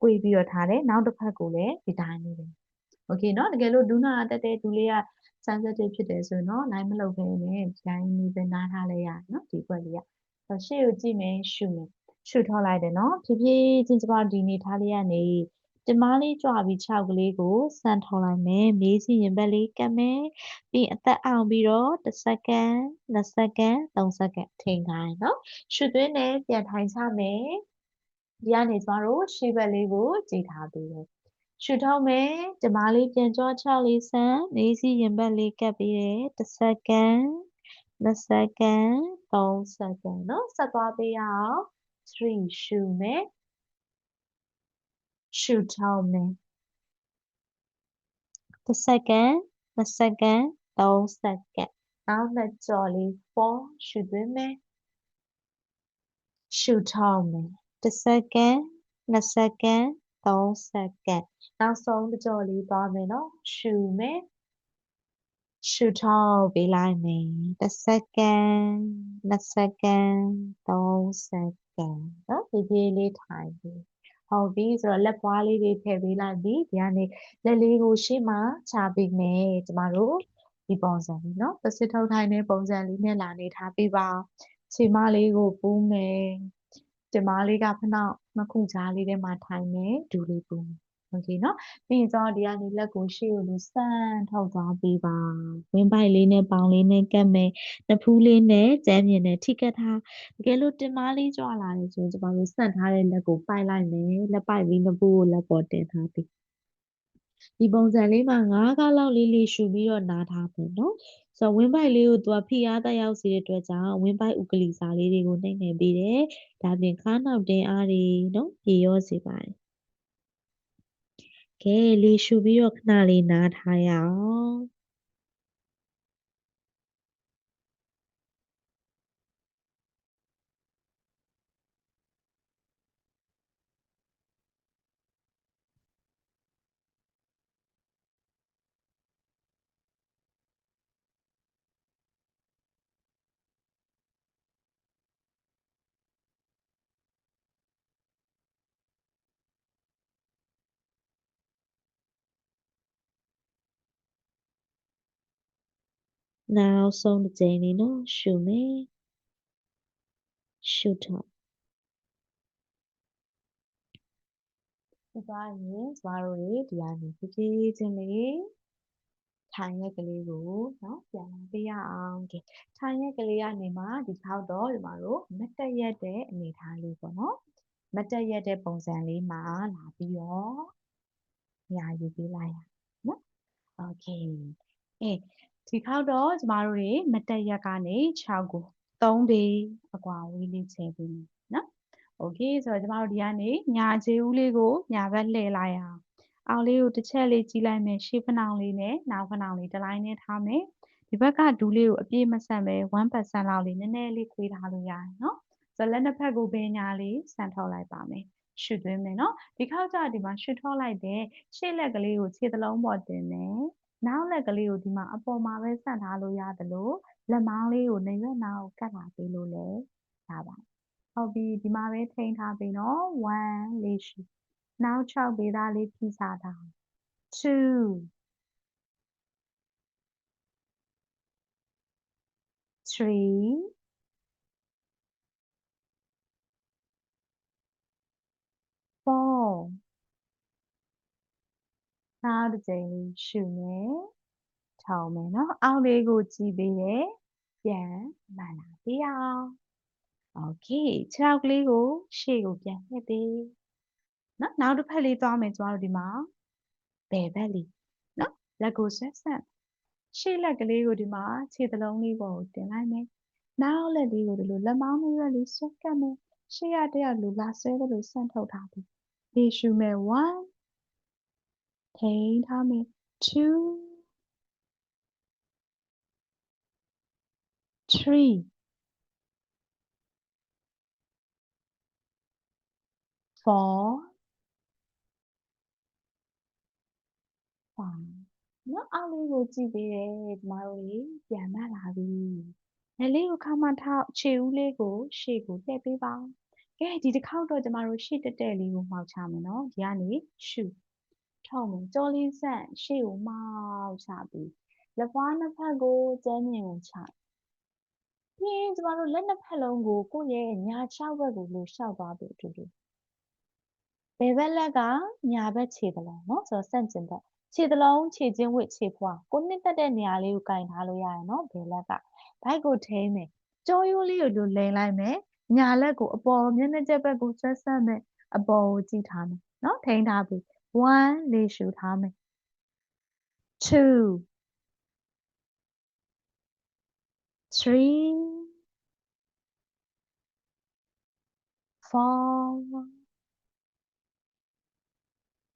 꿰ပြီးတော့ထားတယ်နောက်တစ်ဖက်ကိုလည်းဒီတိုင်းလေးပဲโอเคเนาะတကယ်လို့ဒူးနာတက်တဲ့ဒူးလေးက sensitive ဖြစ်တယ်ဆိုရင်เนาะ line မလုပ်ဘဲနဲ့ဒီတိုင်းလေးပဲနားထားလိုက်ရเนาะဒီဘက်လေးကရှေ့ကိုကြည့်မယ်ရှုမယ်ရှုထောက်လိုက်တယ်เนาะဖြည်းဖြည်းချင်းကျမဒီနေထားလေးကနေတင်မားလေးကြွပြီး6ကလေးကိုစမ်းထောက်လိုက်မယ်မေးစီရင်ဘက်လေးကပ်မယ်ပြီးအသက်အောင်ပြီးတော့1စက္ကန့်2စက္ကန့်3စက္ကန့်ထိန်ခိုင်းเนาะရှုသွင်းနဲ့ပြန်ထိုင်ချမယ်ဒီကနေကျမတို့ရှေ့ဘက်လေးကိုကြည့်ထားပြီးတယ်ရှုထောက်မယ်ဒီမားလေးပြန်ကြွ6လေးစမ်းမေးစီရင်ဘက်လေးကပ်ပြီးတယ်1စက္ကန့်2စက္ကန့်3စက္ကန့်เนาะဆက်သွားပေးရအောင်3ရှုမယ်ရှုထောက်မယ်1စက္ကန့်2စက္ကန့်3စက္ကန့်နောက်နှစ်ကြော်လေး4ရှုသွင်းမယ်ရှုထောက်မယ်1စက္ကန့်2စက္ကန့်3စက္ကန့်နောက်ဆုံးတစ်ကြော်လေးသွားမယ်เนาะရှုမယ်ရှုထောက်ပေးလိုက်မယ်1စက္ကန့်2စက္ကန့်3စက္ကန့်เนาะဒီပြေးလေးထိုင်ပြီဟုတ်ပြီဆိုတော့လက်ပွားလေးတွေထည့်ပေးလိုက်ပြီဒီကနေလက်လေးကိုရှေ့မှာချပေးမယ်ကျမတို့ဒီပုံစံလေးเนาะပစစ်ထုတ်ထိုင်တဲ့ပုံစံလေးနဲ့လာနေထားပေးပါခြေမလေးကိုပူးမယ်တင်မလေးကဖနောက်နှစ်ခုကြားလေးထဲမှာထိုင်မယ်ဒူလေးပူးမယ်โอเคเนาะပြီးရင်ကျတော့ဒီကနေလက်ကိုရှေ့ကိုဆန့်ထောက်သွားပေးပါဝင်းပိုက်လေးနဲ့ပေါင်လေးနဲ့ကပ်မယ်နှစ်ဖူးလေးနဲ့ကျမ်းမြင်နဲ့ထိကတ်ထားတကယ်လို့တင်မလေးကြွလာတယ်ဆိုရင်ကျမတို့ဆန့်ထားတဲ့လက်ကိုပိုက်လိုက်မယ်လက်ပိုက်ပြီးနှစ်ဖူးကိုလက်ပေါ်တင်ထားပြီး ဒီပုံစံလေးမှာ9ခါလောက်လေးရှူပြီးတော့နားထားမယ်နော်ဆိုတော့ဝင်းပိုက်လေးကိုသူကဖိအားတက်ရောက်စေတဲ့အတွက်ကြောင့်ဝင်းပိုက်ဥကလီစာလေးတွေကိုနှိမ့်နေပြီးတယ်ဒါပြင်ခါနောက်တင်းအားတွေနော်ပြေရောစေပါတယ်ကဲလေးရှူပြီးတော့ခဏလေးနားထားရအောင်နောက်ဆုံးတစ်ကြိမ်လေးနော်ရှူမယ်ရှူတော့ဒီပါရင်ကျမတို့တွေဒီကနေဖြည်းဖြည်းချင်းလေးထိုင်ရက်ကလေးကိုနော်ပြန်လာပေးရအောင်ကဲထိုင်ရက်ကလေးကနေမှဒီထောက်တော့ဒီမှာတို့မတ်တက်ရက်တဲ့အနေထားလေးပေါ့နော်မတ်တက်ရက်တဲ့ပုံစံလေးမှာလာပြီးတော့ညာယူပေးလိုက်ရနော်โอเคဒီခေါက်တော့ကျမတို့တွေမတ်တက်ရက်ကနေ6ကို3ပေအကွာဝေးလေးချဲပေးမယ်နော်โอเคဆိုတော့ကျမတို့ဒီကနေညာခြေဦးလေးကိုညာဘက်လှည့်လိုက်အောင်အောက်လေးကိုတစ်ချက်လေးကြီးလိုက်မယ်ရှေ့ဖနောင်လေးနဲ့နောက်ဖနောင်လေးတစ်လိုင်းနဲ့ထားမယ်ဒီဘက်ကဒူးလေးကိုအပြည့်မဆန့်ပဲ1%လောက်လေးနည်းနည်းလေးခွေးထားလို့ရတယ်နော်ဆိုတော့လက်နှစ်ဖက်ကိုဘယ်ညာလေးဆန့်ထုတ်လိုက်ပါမယ်ရှုသွင်းမယ်နော်ဒီခေါက်ကျဒီမှာရှုထုတ်လိုက်တဲ့ရှေ့လက်ကလေးကိုခြေသလုံးပေါ်တင်မယ်နောက်လက်ကလေးကိုဒီမှာအပေါ်မှာပဲဆန့်ထားလို့ရတယ်လို့လက်မောင်းလေးကိုနေရွက်နာကိုကတ်လာပေးလို့လည်းရပါတယ်ဟုတ်ပြီဒီမှာပဲထိန်းထားပြီနော်1လေးရှုနောက်6ပေသားလေးဖြီးစားတာ2 3 4နောက်တစ်ကြိမ်လေးရှုမယ်ထောင်းမယ်နော်အောက်လေးကိုကြည့်ပေးတယ်ပြန်မှန်လာပြအောင်โอเคခြေထောက်ကလေးကိုရှေ့ကိုပြန်လှည့်ပေးနော်နောက်တစ်ဖက်လေးသွားမယ်ကျမတို့ဒီမှာဘယ်ဘက်လေးနော်လက်ကိုဆွဲဆန့်ရှေ့လက်ကလေးကိုဒီမှာခြေသလုံးလေးပေါ်ကိုတင်လိုက်မယ်နောက်လက်လေးကိုဒီလိုလက်မောင်းလေးလေးဆွဲကပ်မယ်ရှေ့ရတယောက်လိုလာဆွဲလို့ဆန့်ထုတ်ထားပြီလေရှုမယ်1ထိန်းထားမယ်2 3 4 5နော်အောက်လေးကိုကြည့်ပေးတယ်ကျမတို့ကြီးပြန်မလာပြီလက်လေးကိုခါမှထောက်ခြေဦးလေးကိုရှေ့ကိုလှည့်ပေးပါကဲဒီတစ်ခေါက်တော့ကျမတို့ရှေ့တက်တက်လေးကိုမှောက်ချမယ်နော်ဒီကနေရှုထောက်မယ်ကြောလေးဆန့်ရှေ့ကိုမှောက်ချပြီးလက်ဖွားနှစ်ဖက်ကိုကျန်းမြင်ကိုချပြီးရင်ကျမတို့လက်နှစ်ဖက်လုံးကိုကိုယ့်ရဲ့ညာ၆ဘက်ကိုလို့ရှောက်သွားပြီးအတူတူဘယ်ဘက်လက်ကညာဘက်ခြေသလုံးနော်ဆိုတော့ဆန့်ကျင်ဘက်ခြေသလုံးခြေချင်းဝစ်ခြေဖွားကိုနှစ်တက်တဲ့နေရာလေးကိုကင်ထားလို့ရတယ်နော်ဘယ်လက်ကဘိုက်ကိုထိန်းမယ်ကြောရိုးလေးကိုလိန်လိုက်မယ်ညာလက်ကိုအပေါ်မျက်နှာကျက်ဘက်ကိုဆွဲဆက်မယ်အပေါ်ကိုကြည့်ထားမယ်နော်ထိန်းထားပြီး1လေးရှူထားမယ်2 3 4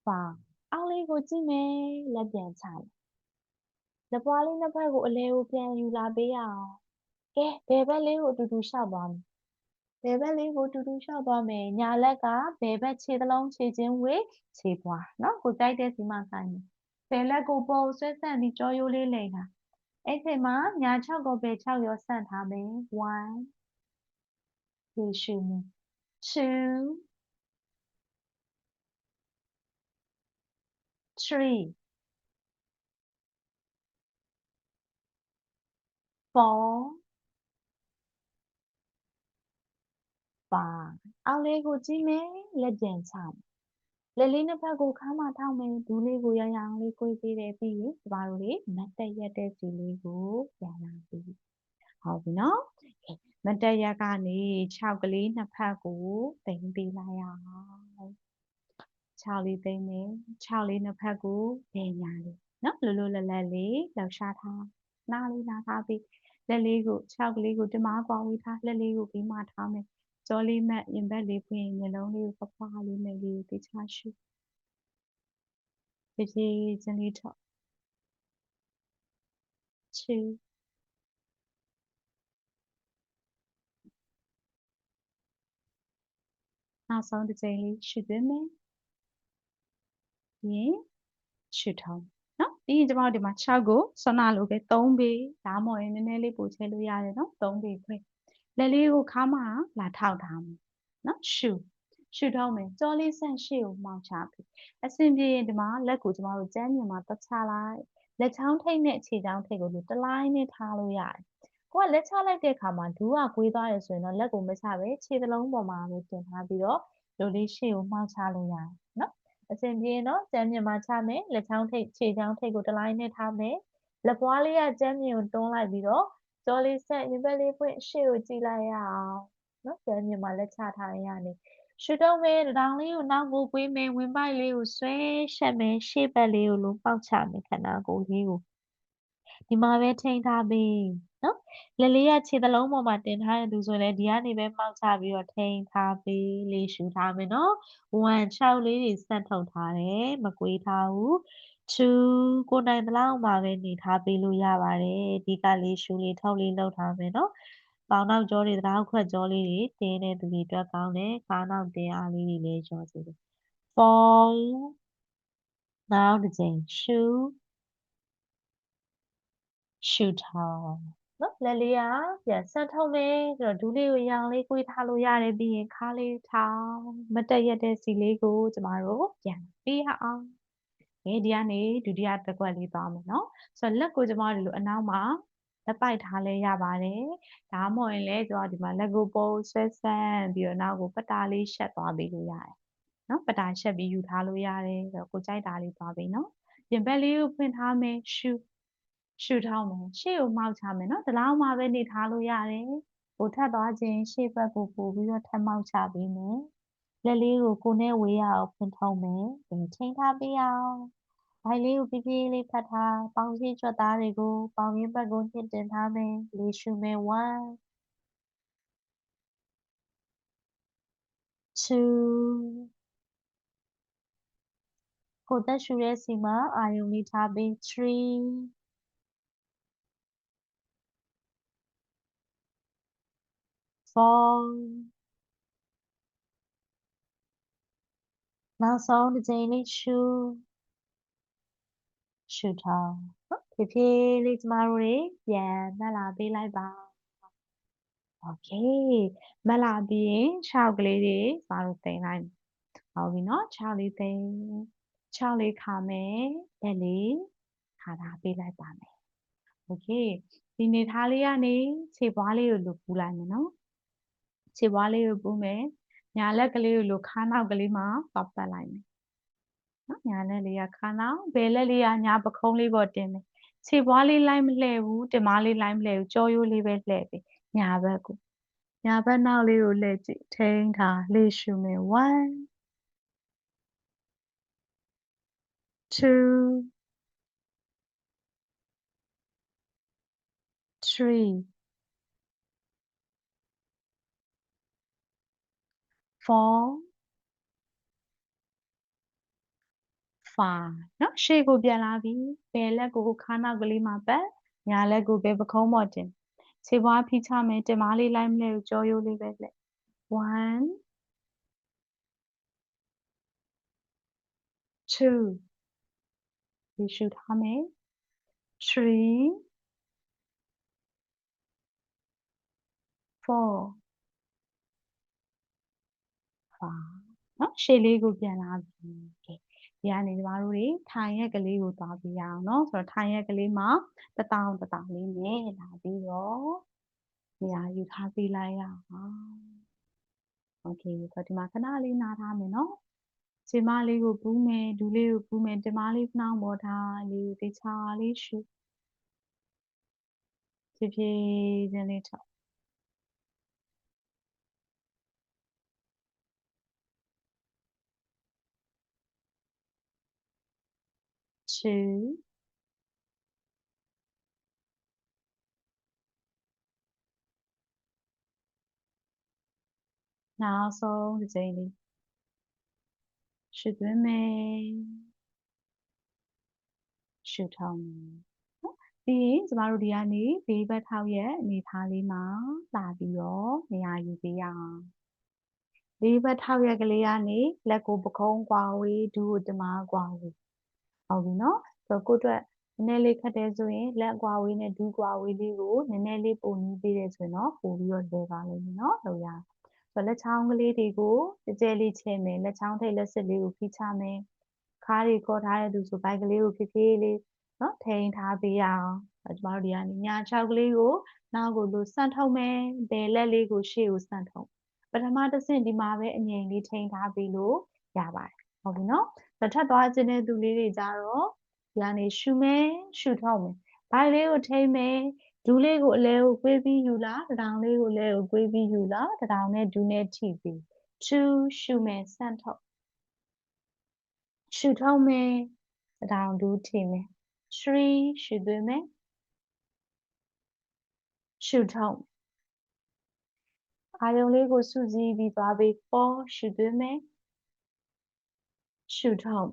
5အောက်လေးကိုကြည့်မယ်လက်ပြန်ချမယ်လက်ပွားလေးနှစ်ဖက်ကိုအလဲကိုပြန်ယူလာပေးရအောင်ကဲဘယ်ဘက်လေးကိုအတူတူလျှောက်သွားမယ်ဘယ်ဘက်လေးကိုတူတူလျှောက်သွားမယ်ညာလက်ကဘယ်ဘက်ခြေသလုံးခြေချင်းဝေးခြေပွားနော်ကိုကြိုက်တဲ့စီမဆိုင်မယ်ဘယ်လက်ကိုပေါ်ဆွဲဆန့်ပြီးကြောရိုးလေးလိန်တာအဲ့ချိန်မှာညာ6ကိုဘယ်6ရောဆန့်ထားမယ်1ဒီရှုမယ်2 3 4 5အောက်လေးကိုကြည့်မယ်လက်ပြန်ချမယ်လက်လေးနှစ်ဖက်ကိုခါမှထောက်မယ်ဒူးလေးကိုရရအောင်လေးကိုယ်ပေးတယ်ပြီးရင်ကျမတို့တွေမတ်တက်ရက်တဲ့စီလေးကိုပြန်လာပြီးဟုတ်ပြီနော်မတ်တက်ရက်ကနေ6ကလေးနှစ်ဖက်ကိုတင်ပေးလိုက်ရအောင် 6လေးသိမ့်မယ်6လေးနှစ်ဖက်ကိုဘယ်ညာလေးနော်လွတ်လွတ်လပ်လပ်လေးလှောက်ရှားထားနားလေးနားထားပြီးလက်လေးကို6ကလေးကိုတမားကွာဝေးထားလက်လေးကိုပြီးမှထားမယ်ကြောလေးမှတ်ရင်ဘတ်လေးဖွင့်မျက်လုံးလေးကိုဖွားလေးနဲ့လေးကိုသိချရှုဖြည်းဖြည်းချင်းလေးထောက်2နောက်ဆုံးတစ်ချိန်လေးရှုသွင်းမယ်ပြီးရင်ရှုထောင်းနော်ပြီးရင်ကျမတို့ဒီမှာ6ကိုဆွမ်းနာလိုပဲ3ပေဒါမှမဟုတ်ရင်နည်းနည်းလေးပို့ချဲလို့ရတယ်နော်3ပေခွဲလက်လေးကိုခါမှလာထောက်ထားမယ်နော်ရှုထောင်းမယ်ကြောလေးဆန့်ရှေ့ကိုမှောက်ချပြီးအဆင်ပြေရင်ဒီမှာလက်ကိုကျမတို့ကျမ်းပြင်မှာတက်ချလိုက်လက်ချောင်းထိပ်နဲ့ခြေချောင်းထိပ်ကိုတလိုင်းနဲ့ထားလို့ရတယ်ကိုကလက်ချလိုက်တဲ့အခါမှာဒူးကကွေးသွားရဆိုရင်တော့လက်ကိုမချပဲခြေသလုံးပေါ်မှာပဲတင်ထားပြီးတော့လိုလေးရှေ့ကိုမှောက်ချလို့ရတယ်နော်အဆင်ပြေရင်တော့ကျမ်းပြင်မှာချမယ်လက်ချောင်းထိပ်ခြေချောင်းထိပ်ကိုတလိုင်းနဲ့ထားမယ်လက်ပွားလေးကကျမ်းပြင်ကိုတွန်းလိုက်ပြီးတော့ကြောလေးဆက်ရင်ဘက်လေးဖွင့်ရှေ့ကိုကြည့်လိုက်ရအောင်နော်ကျမ်းပြင်မှာလက်ချထားရင်ရနေရှုတော့မယ်တောင်လေးကိုနောက်ကိုကွေးမယ်ဝင်ပိုက်လေးကိုဆွဲရှက်မယ်ရှေ့ဘက်လေးကိုလုံးပေါက်ချမယ်ခန္ဓာကိုယ်လေးကိုဒီမှာပဲထိန်းထားပြီးနော်လက်လေးကခြေသလုံးပေါ်မှာတင်ထားတဲ့သူဆိုလည်းဒီကနေပဲမှောက်ချပြီးတော့ထိန်းထားပြီးလေးရှုထားမယ်နော်1 6လေးတွေဆက်ထုတ်ထားတယ်မကွေးထားဘူး2ကိုနိုင်သလောက်မှာပဲနေထားပေးလို့ရပါတယ်ဒီကလေးရှုလေးထုတ်လေးလုပ်ထားမယ်နော်ပေါင်းနောက်ကြောတွေတောက်ခွက်ကြောလေးတွေတင်းတဲ့သူတွေအတွက်ကောင်းတယ်ကားနောက်တင်းအားလေးတွေလည်းကျော်စေတယ်4နောက်တစ်ချိန်ရှုထောင်းနော်လက်လေးကပြန်ဆက်ထုတ်မယ်ဆိုတော့ဒူးလေးကိုရောင်လေးကွေးထားလို့ရတယ်ပြီးရင်ခါလေးထောင်းမတက်ရက်တဲ့စီလေးကိုကျမတို့ပြန်ပေးအောင်ဒီကနေဒုတိယတစ်ခွက်လေးသွားမယ်နော်ဆိုတော့လက်ကိုကျမတို့ဒီလိုအနောက်မှာလက်ပိုက်ထားလဲရပါတယ်ဒါမှမဟုတ်ရင်လည်းကျမဒီမှာလက်ကိုပုံဆွဲဆန့်ပြီးတော့နောက်ကိုပတာလေးရှက်သွားပေးလို့ရတယ်နော်ပတာရှက်ပြီးယူထားလို့ရတယ်ဆိုတော့ကိုကြိုက်တာလေးသွားပြီနော်ပြင်ဘက်လေးကိုဖွင့်ထားမယ်ရှုထောင်းမယ်ရှေ့ကိုမှောက်ချမယ်နော်ဒီလောက်မှပဲနေထားလို့ရတယ်ကိုထပ်သွားခြင်းရှေ့ဘက်ကိုပို့ပြီးတော့ထပ်မှောက်ချပေးမယ်လက်လေးကိုကိုနဲ့ဝေးရအောင်ဖွင့်ထုတ်မယ်ထိန်းထားပေးအောင်ဘိုင်လေးကိုပြပြလေးဖတ်ထားပေါင်းစည်းကြွက်သားတွေကိုပေါင်းရင်းဘက်ကိုညှစ်တင်ထားမယ်လေးရှုမယ်1 2ကိုသက်ရှုတဲ့စီမှာအာယုံလေးထားပြီး3 4နောက်ဆုံးတစ်ချိန်လေးရှုထောင်းနော်ဖြည်းဖြည်းလေးကျမတို့တွေပြန်မှတ်လာပေးလိုက်ပါโอเคမှတ်လာပြီးရင်6ကလေးတွေကျမတို့တင်လိုက်ဟုတ်ပြီနော်6လေးတင်6လေးခါမယ်လက်လေးခါထားပေးလိုက်ပါမယ်โอเคဒီနေထားလေးကနေခြေပွားလေးကိုလူပူလိုက်မယ်နော်ခြေပွားလေးကိုပူမယ်ညာလက်ကလေးကိုလူခါနောက်ကလေးမှာပတ်ပတ်လိုက်မယ်နော်ညာလက်လေးကခါနောက်ဘယ်လက်လေးကညာပခုံးလေးပေါ်တင်မယ်ခြေပွားလေးလိုက်မလှည့်ဘူးတင်မလေးလိုက်မလှည့်ဘူးကြောရိုးလေးပဲလှည့်ပြီညာဘက်ကိုညာဘက်နောက်လေးကိုလှည့်ကြည့်ထိန်းထားလေးရှုမယ်1 2 3 4 5နော်ရှေ့ကိုပြန်လာပြီဘယ်လက်ကိုခါနောက်ကလေးမှာပတ်ညာလက်ကိုဘယ်ပခုံးပေါ်တင်ခြေပွားဖိချမယ်တင်မလေးလိုက်မလဲကြောရိုးလေးပဲလက်1 2ဒီရှုထားမယ်3 4 5နော်ရှေ့လေးကိုပြန်လာပြီကဲဒီကနေကျမတို့တွေထိုင်ရက်ကလေးကိုသွားပြရအောင်နော်ဆိုတော့ထိုင်ရက်ကလေးမှာတတောင်လေးနဲ့လာပြီးတော့နေရာယူထားပေးလိုက်ရအောင်โอเคဆိုတော့ဒီမှာခဏလေးနားထားမယ်နော်ခြေမလေးကိုပူးမယ်ဒူးလေးကိုပူးမယ်တင်မလေးနှောင်းပေါ်ထားလေးကိုတေချာလေးရှုဖြည်းဖြည်းချင်းလေးထောက် 2 နောက်ဆုံးတစ်ချိန်လေးရှုသွင်းမယ်ရှုထောင်းမယ်ပြီးရင်ကျမတို့ဒီကနေဘေးဘက်ထောက်ရဲ့အနေထားလေးမှာလာပြီးတော့နေရာယူပေးရအောင်ဘေးဘက်ထောက်ရဲ့ကလေးကနေလက်ကိုပခုံးကွာဝေးဒူးကိုတမားကွာဝေးဟုတ်ပြီနော်ဆိုတော့ကိုယ့်အတွက်နည်းနည်းလေးခက်တယ်ဆိုရင်လက်ကွာဝေးနဲ့ဒူးကွာဝေးလေးကိုနည်းနည်းလေးပုံနီးပေးတယ်ဆိုရင်တော့ပို့ပြီးတော့လွယ်ပါလိမ့်မယ်နော်လို့ရဆိုတော့လက်ချောင်းကလေးတွေကိုကြဲကြဲလေးချဲမယ်လက်ချောင်းထိပ်လက်စစ်လေးကိုဖိချမယ်ခါးတွေခေါ်ထားတဲ့သူဆိုဘိုက်ကလေးကိုဖြည်းဖြည်းလေးနော်ထိန်ထားပေးရအောင်ကျမတို့ဒီကနေညာချောက်ကလေးကိုနောက်ကိုလို့ဆန့်ထုတ်မယ်ဘယ်လက်လေးကိုရှေ့ကိုဆန့်ထုတ်ပထမတစ်ဆင့်ဒီမှာပဲအငြိမ်လေးထိန်ထားပေးလို့ရပါတယ်ဟုတ်ပြီနော်ထပ်သွားခြင်းတဲ့သူလေးတွေကြတော့ဒီကနေရှုမယ်ရှုထုတ်မယ်ဘိုက်လေးကိုထိမ့်မယ်ဒူးလေးကိုအလဲကိုကွေးပြီးယူလာတထောင်လေးကိုလဲကိုကွေးပြီးယူလာတထောင်နဲ့ဒူးနဲ့ထိပြီး2ရှုမယ်ဆန့်ထုတ်ရှုထုတ်မယ်တထောင်ဒူးထိမယ်3ရှုသွင်းမယ်ရှုထုတ်အာယုံလေးကိုစုစည်းပြီးသွားပြီး4ရှုသွင်းမယ်ရှုထုတ်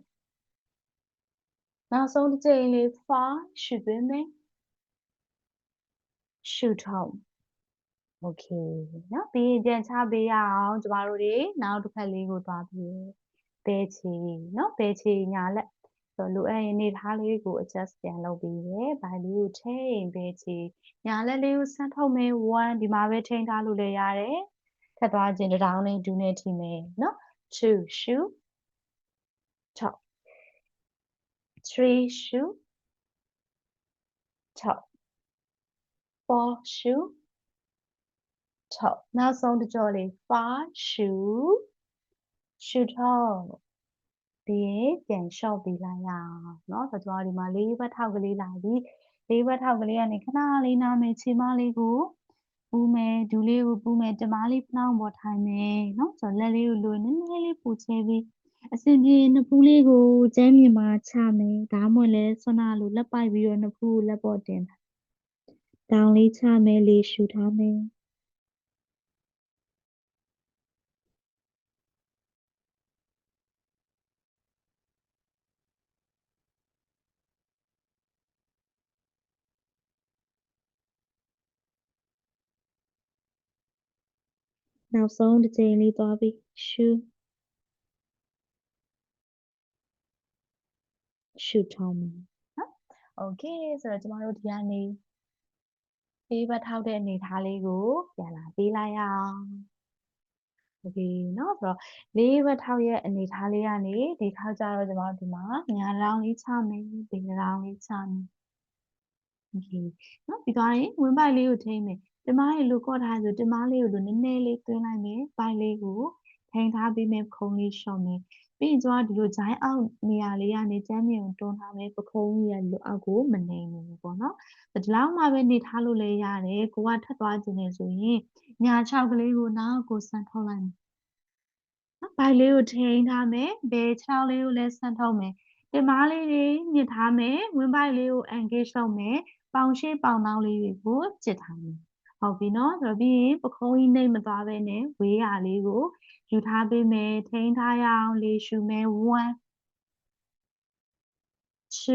နောက်ဆုံးတစ်ချိန်လေး5ရှုသွင်းမယ်ရှုထုတ်โอเคเนาะပြီးရင်ပြန်ချပေးရအောင်ကျမတို့တွေနောက်တစ်ဖက်လေးကိုသွားပြီးဘဲချီเนาะဘဲချီညာလက်ဆိုလိုအပ်ရင်နေထားလေးကို adjust ပြန်လုပ်ပြီးရယ်ဘိုင်လေးကိုထိန်ဘဲချီညာလက်လေးကိုဆန့်ထုတ်မယ်1ဒီမှာပဲထိန်ထားလို့လည်းရတယ်ထပ်သွားခြင်းတစ်ထောင်နဲ့ဒူးနဲ့ထိမယ်เนาะ2 shoe top 3 shoe top 4 shoe top နောက်ဆုံးတစ်ကြောလေး5 shoe shoe top ပြီးရင်ပြန်လျှော့ပေးလိုက်ရအောင်เนาะဆိုတော့ဒီမှာလေးဘက်ထောက်ကလေးလာပြီလေးဘက်ထောက်ကလေးကနေခဏလေးနားမယ်ခြေမလေးကိုပူးမယ်ဒူးလေးကိုပူးမယ်တမားလေးဖနှောင်းပေါ်ထိုင်မယ်เนาะဆိုတော့လက်လေးကိုလိုနည်းနည်းလေးပူချဲပြီးအစင်ပြေနှစ်ဖူးလေးကိုကျမ်းမြင်မှာချမယ်ဒါမှမဟုတ်လဲဆွနာလိုလက်ပိုက်ပြီးတော့နှစ်ဖူးကိုလက်ပေါ်တင်တောင်းလေးချမယ်လေးရှူထားမယ်နောက်ဆုံးတစ်ချိန်လေးသွားပြီးရှူထားမယ်နော်โอเคဆိုတော့ကျမတို့ဒီကနေပေးဘတ်ထောက်တဲ့အနေထားလေးကိုပြန်လာပေးလိုက်အောင်โอเคเนาะဆိုတော့လေးဘတ်ထောက်ရဲ့အနေထားလေးကနေဒီခါကျတော့ကျမတို့ဒီမှာညာလောင်းလေးချမယ်ဘေးလောင်းလေးချမယ်โอเคเนาะပြီးသွားရင်ဝင်းပိုက်လေးကိုထိမ့်မယ်တင်မလေးလိုကော့ထားဆိုတင်မလေးကိုလိုနည်းနည်းလေးသွင်းလိုက်မယ်ပိုက်လေးကိုထိန်းထားပြီးမယ်ခုံးလေးလျှော့မယ်ပြီးရင်ကျမဒီလိုဂျိုင်းအောက်နေရာလေးကနေကျမ်းမြင်ကိုတွန်းထားမယ်ပခုံးကြီးရဲ့လိုအောက်ကိုမနေဘူးပေါ့နော်ဒီလောက်မှပဲနေထားလို့လည်းရတယ်ကိုကထပ်သွားခြင်းနေဆိုရင်ညာချောက်ကလေးကိုနောက်ကိုဆန်ထုတ်လိုက်မယ်ဘိုက်လေးကိုထိန်းထားမယ်ဘယ်ချောက်လေးကိုလည်းဆန်ထုတ်မယ်တင်မလေးတွေညှစ်ထားမယ်ဝင်းပိုက်လေးကို engage လုပ်မယ်ပေါင်ရှိပေါင်နောက်လေးတွေကိုကျစ်ထားမယ်ဟုတ်ပြီနော်ဆိုတော့ပြီးရင်ပခုံးကြီးနှိပ်မသွားဘဲနဲ့ဝေးရလေးကိုယူထားပေးမယ်ထိန်းထားရအောင်လေးရှူမယ်1 2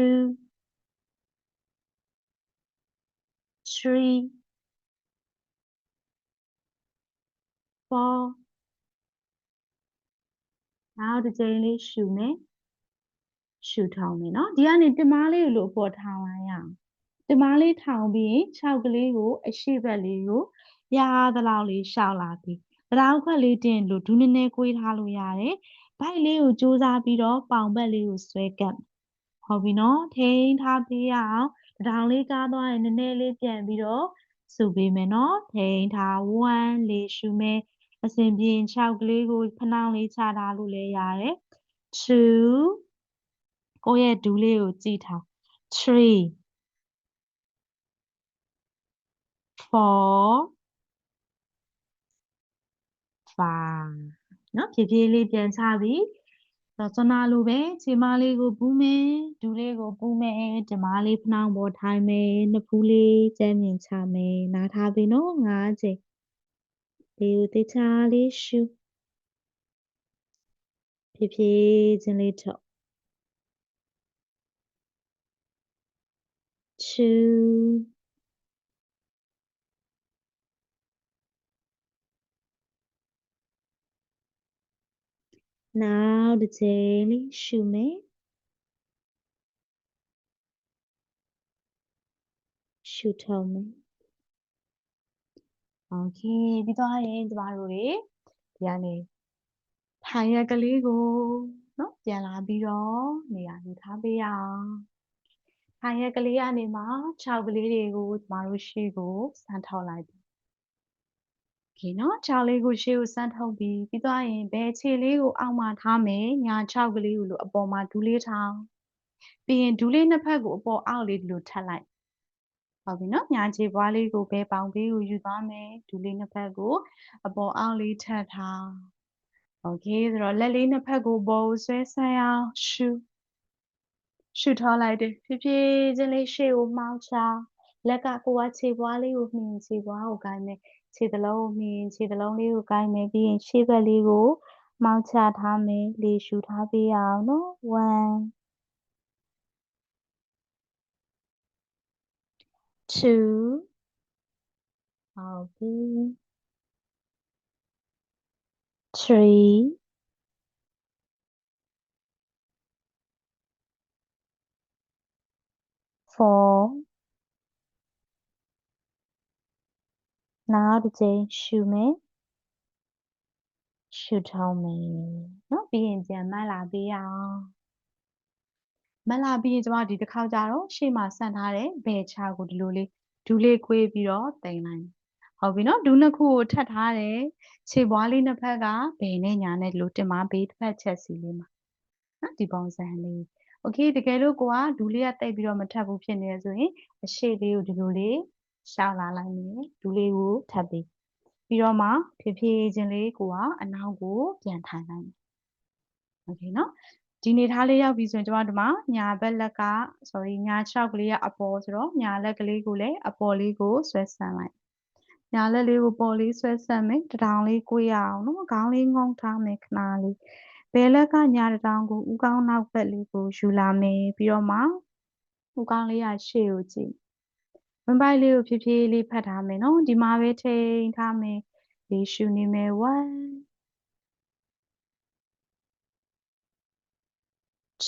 3 4နောက်တစ်ကြိမ်လေးရှူမယ်ရှူထောင်းမယ်နော်ဒီကနေတင်မလေးကိုလို့ပေါ်ထားလိုက်ရအောင်တင်မလေးထောင်ပြီးခြောက်ကလေးကိုအရှိဘက်လေးကိုပြားသလောက်လေးရှောက်လာပြီးတရောင်းခွက်လေးတင်လို့ဒူးနည်းနည်းကွေးထားလို့ရတယ်ဘိုက်လေးကိုစူးစမ်းပြီးတော့ပေါင်ဘက်လေးကိုဆွဲကပ်ဟုတ်ပြီနော်ထိန်းထားပေးရအောင်တထောင်လေးကားသွားရင်နည်းနည်းလေးပြန်ပြီးတော့စုပေးမယ်နော်ထိန်းထား1လေးရှူမယ်အစဉ်ပြေခြောက်ကလေးကိုဖနှောင်းလေးချထားလို့လည်းရတယ်2ကိုယ့်ရဲ့ဒူးလေးကိုကြည့်ထား3 4 5နော်ဖြည်းဖြည်းလေးပြန်ချပြီး စွမ်းနာလိုပဲခြေမလေးကိုပူးမယ်ဒူးလေးကိုပူးမယ်ဓမ္မလေးဖနှောင်းပေါ်ထိုင်မယ်နှစ်ဖူးလေးကျမ်းမြင်ချမယ်နားထားပြီနော်9ချိန်လေးကိုတေချာလေးရှုဖြည်းဖြည်းချင်းလေးထုတ်ရှုနောက်တစ်ချိန်လေးရှုမယ်ရှုထုတ်မယ်โอเคပြီးသွားရင်ကျမတို့တွေဒီကနေထိုင်ရကလေးကိုနော်ပြန်လာပြီးတော့နေရာယူထားပေးအောင်ထိုင်ရကလေးကနေမှ6ကလေးတွေကိုကျမတို့ရှေ့ကိုစမ်းထောက်လိုက်ပြီโอเคနော်6လေးကိုရှေ့ကိုစမ်းထောက်ပြီးပြီးသွားရင်ဘယ်ခြေလေးကိုအောက်မှာထားမယ်ညာ6ကလေးကိုလို့အပေါ်မှာဒူးလေးထောင်ပြီးရင်ဒူးလေးနှစ်ဖက်ကိုအပေါ်အောက်လေးဒီလိုထပ်လိုက်ဟုတ်ပြီနော်ညာခြေပွားလေးကိုဘဲပေါင်ပေးကိုယူသွားမယ်ဒူးလေးနှစ်ဖက်ကိုအပေါ်အောက်လေးထပ်ထားโอเคဆိုတော့လက်လေးနှစ်ဖက်ကိုပေါ်ကိုဆွဲဆန့်အောင်ရှုထားလိုက်တယ်ဖြည်းဖြည်းချင်းလေးရှေ့ကိုမှောက်ချလက်ကကိုကခြေပွားလေးကိုမြင်ခြေပွားကိုကိုင်းမယ်ခြေသလုံးကိုမြင်ခြေသလုံးလေးကိုကိုင်းမယ်ပြီးရင်ရှေ့ဘက်လေးကိုမှောက်ချထားမယ်လေရှုထားပေးအောင်နော်1 2ဟုတ်ပြီ3 4နောက်တစ်ချိန်ရှုမယ်ရှုထောင်းမယ်နော်ပြီးရင်ပြန်မှတ်လာပေးအောင်မှတ်လာပြီးရင်ကျမဒီတစ်ခေါက်ကြတော့ရှေ့မှာဆန့်ထားတဲ့ဘယ်ချာကိုဒီလိုလေးဒူးလေးခွေးပြီးတော့တင်လိုက်ဟုတ်ပြီနော်ဒူးနှစ်ခုကိုထပ်ထားတယ်ခြေပွားလေးနှစ်ဖက်ကဘယ်နဲ့ညာနဲ့ဒီလိုတင်မဘေးတစ်ဖက်ချက်စီလေးမှာနော်ဒီပုံစံလေးโอเคတကယ်လို့ကိုကဒူးလေးကတိတ်ပြီးတော့မထပ်ဘူးဖြစ်နေရဆိုရင်အရှိလေးကိုဒီလိုလေးရှောက်လာလိုက်မယ်ဒူးလေးကိုထပ်ပြီးတော့မှဖြည်းဖြည်းချင်းလေးကိုကအနောက်ကိုပြန်ထိုင်လိုက်မယ်โอเคနော်ဒီနေထားလေးရောက်ပြီဆိုရင်ကျမတို့မှာညာဘက်လက်ကညာ6ကလေးကအပေါ်ဆိုတော့ညာလက်ကလေးကိုလည်းအပေါ်လေးကိုဆွဲဆန့်လိုက်ညာလက်လေးကိုပေါ်လေးဆွဲဆန့်မယ်တထောင်လေးကိုရအောင်နော်ခေါင်းလေးငုံထားမယ်ခဏလေးဘယ်လက်ကညာတထောင်ကိုဥကောင်းနောက်ဘက်လေးကိုယူလာမယ်ပြီးတော့မှဥကောင်းလေးကရှေ့ကိုကြည့်ဝမ်းပိုက်လေးကိုဖြည်းဖြည်းလေးဖတ်ထားမယ်နော်ဒီမှာပဲထိန်ထားမယ်လေးရှုနေမယ်1 2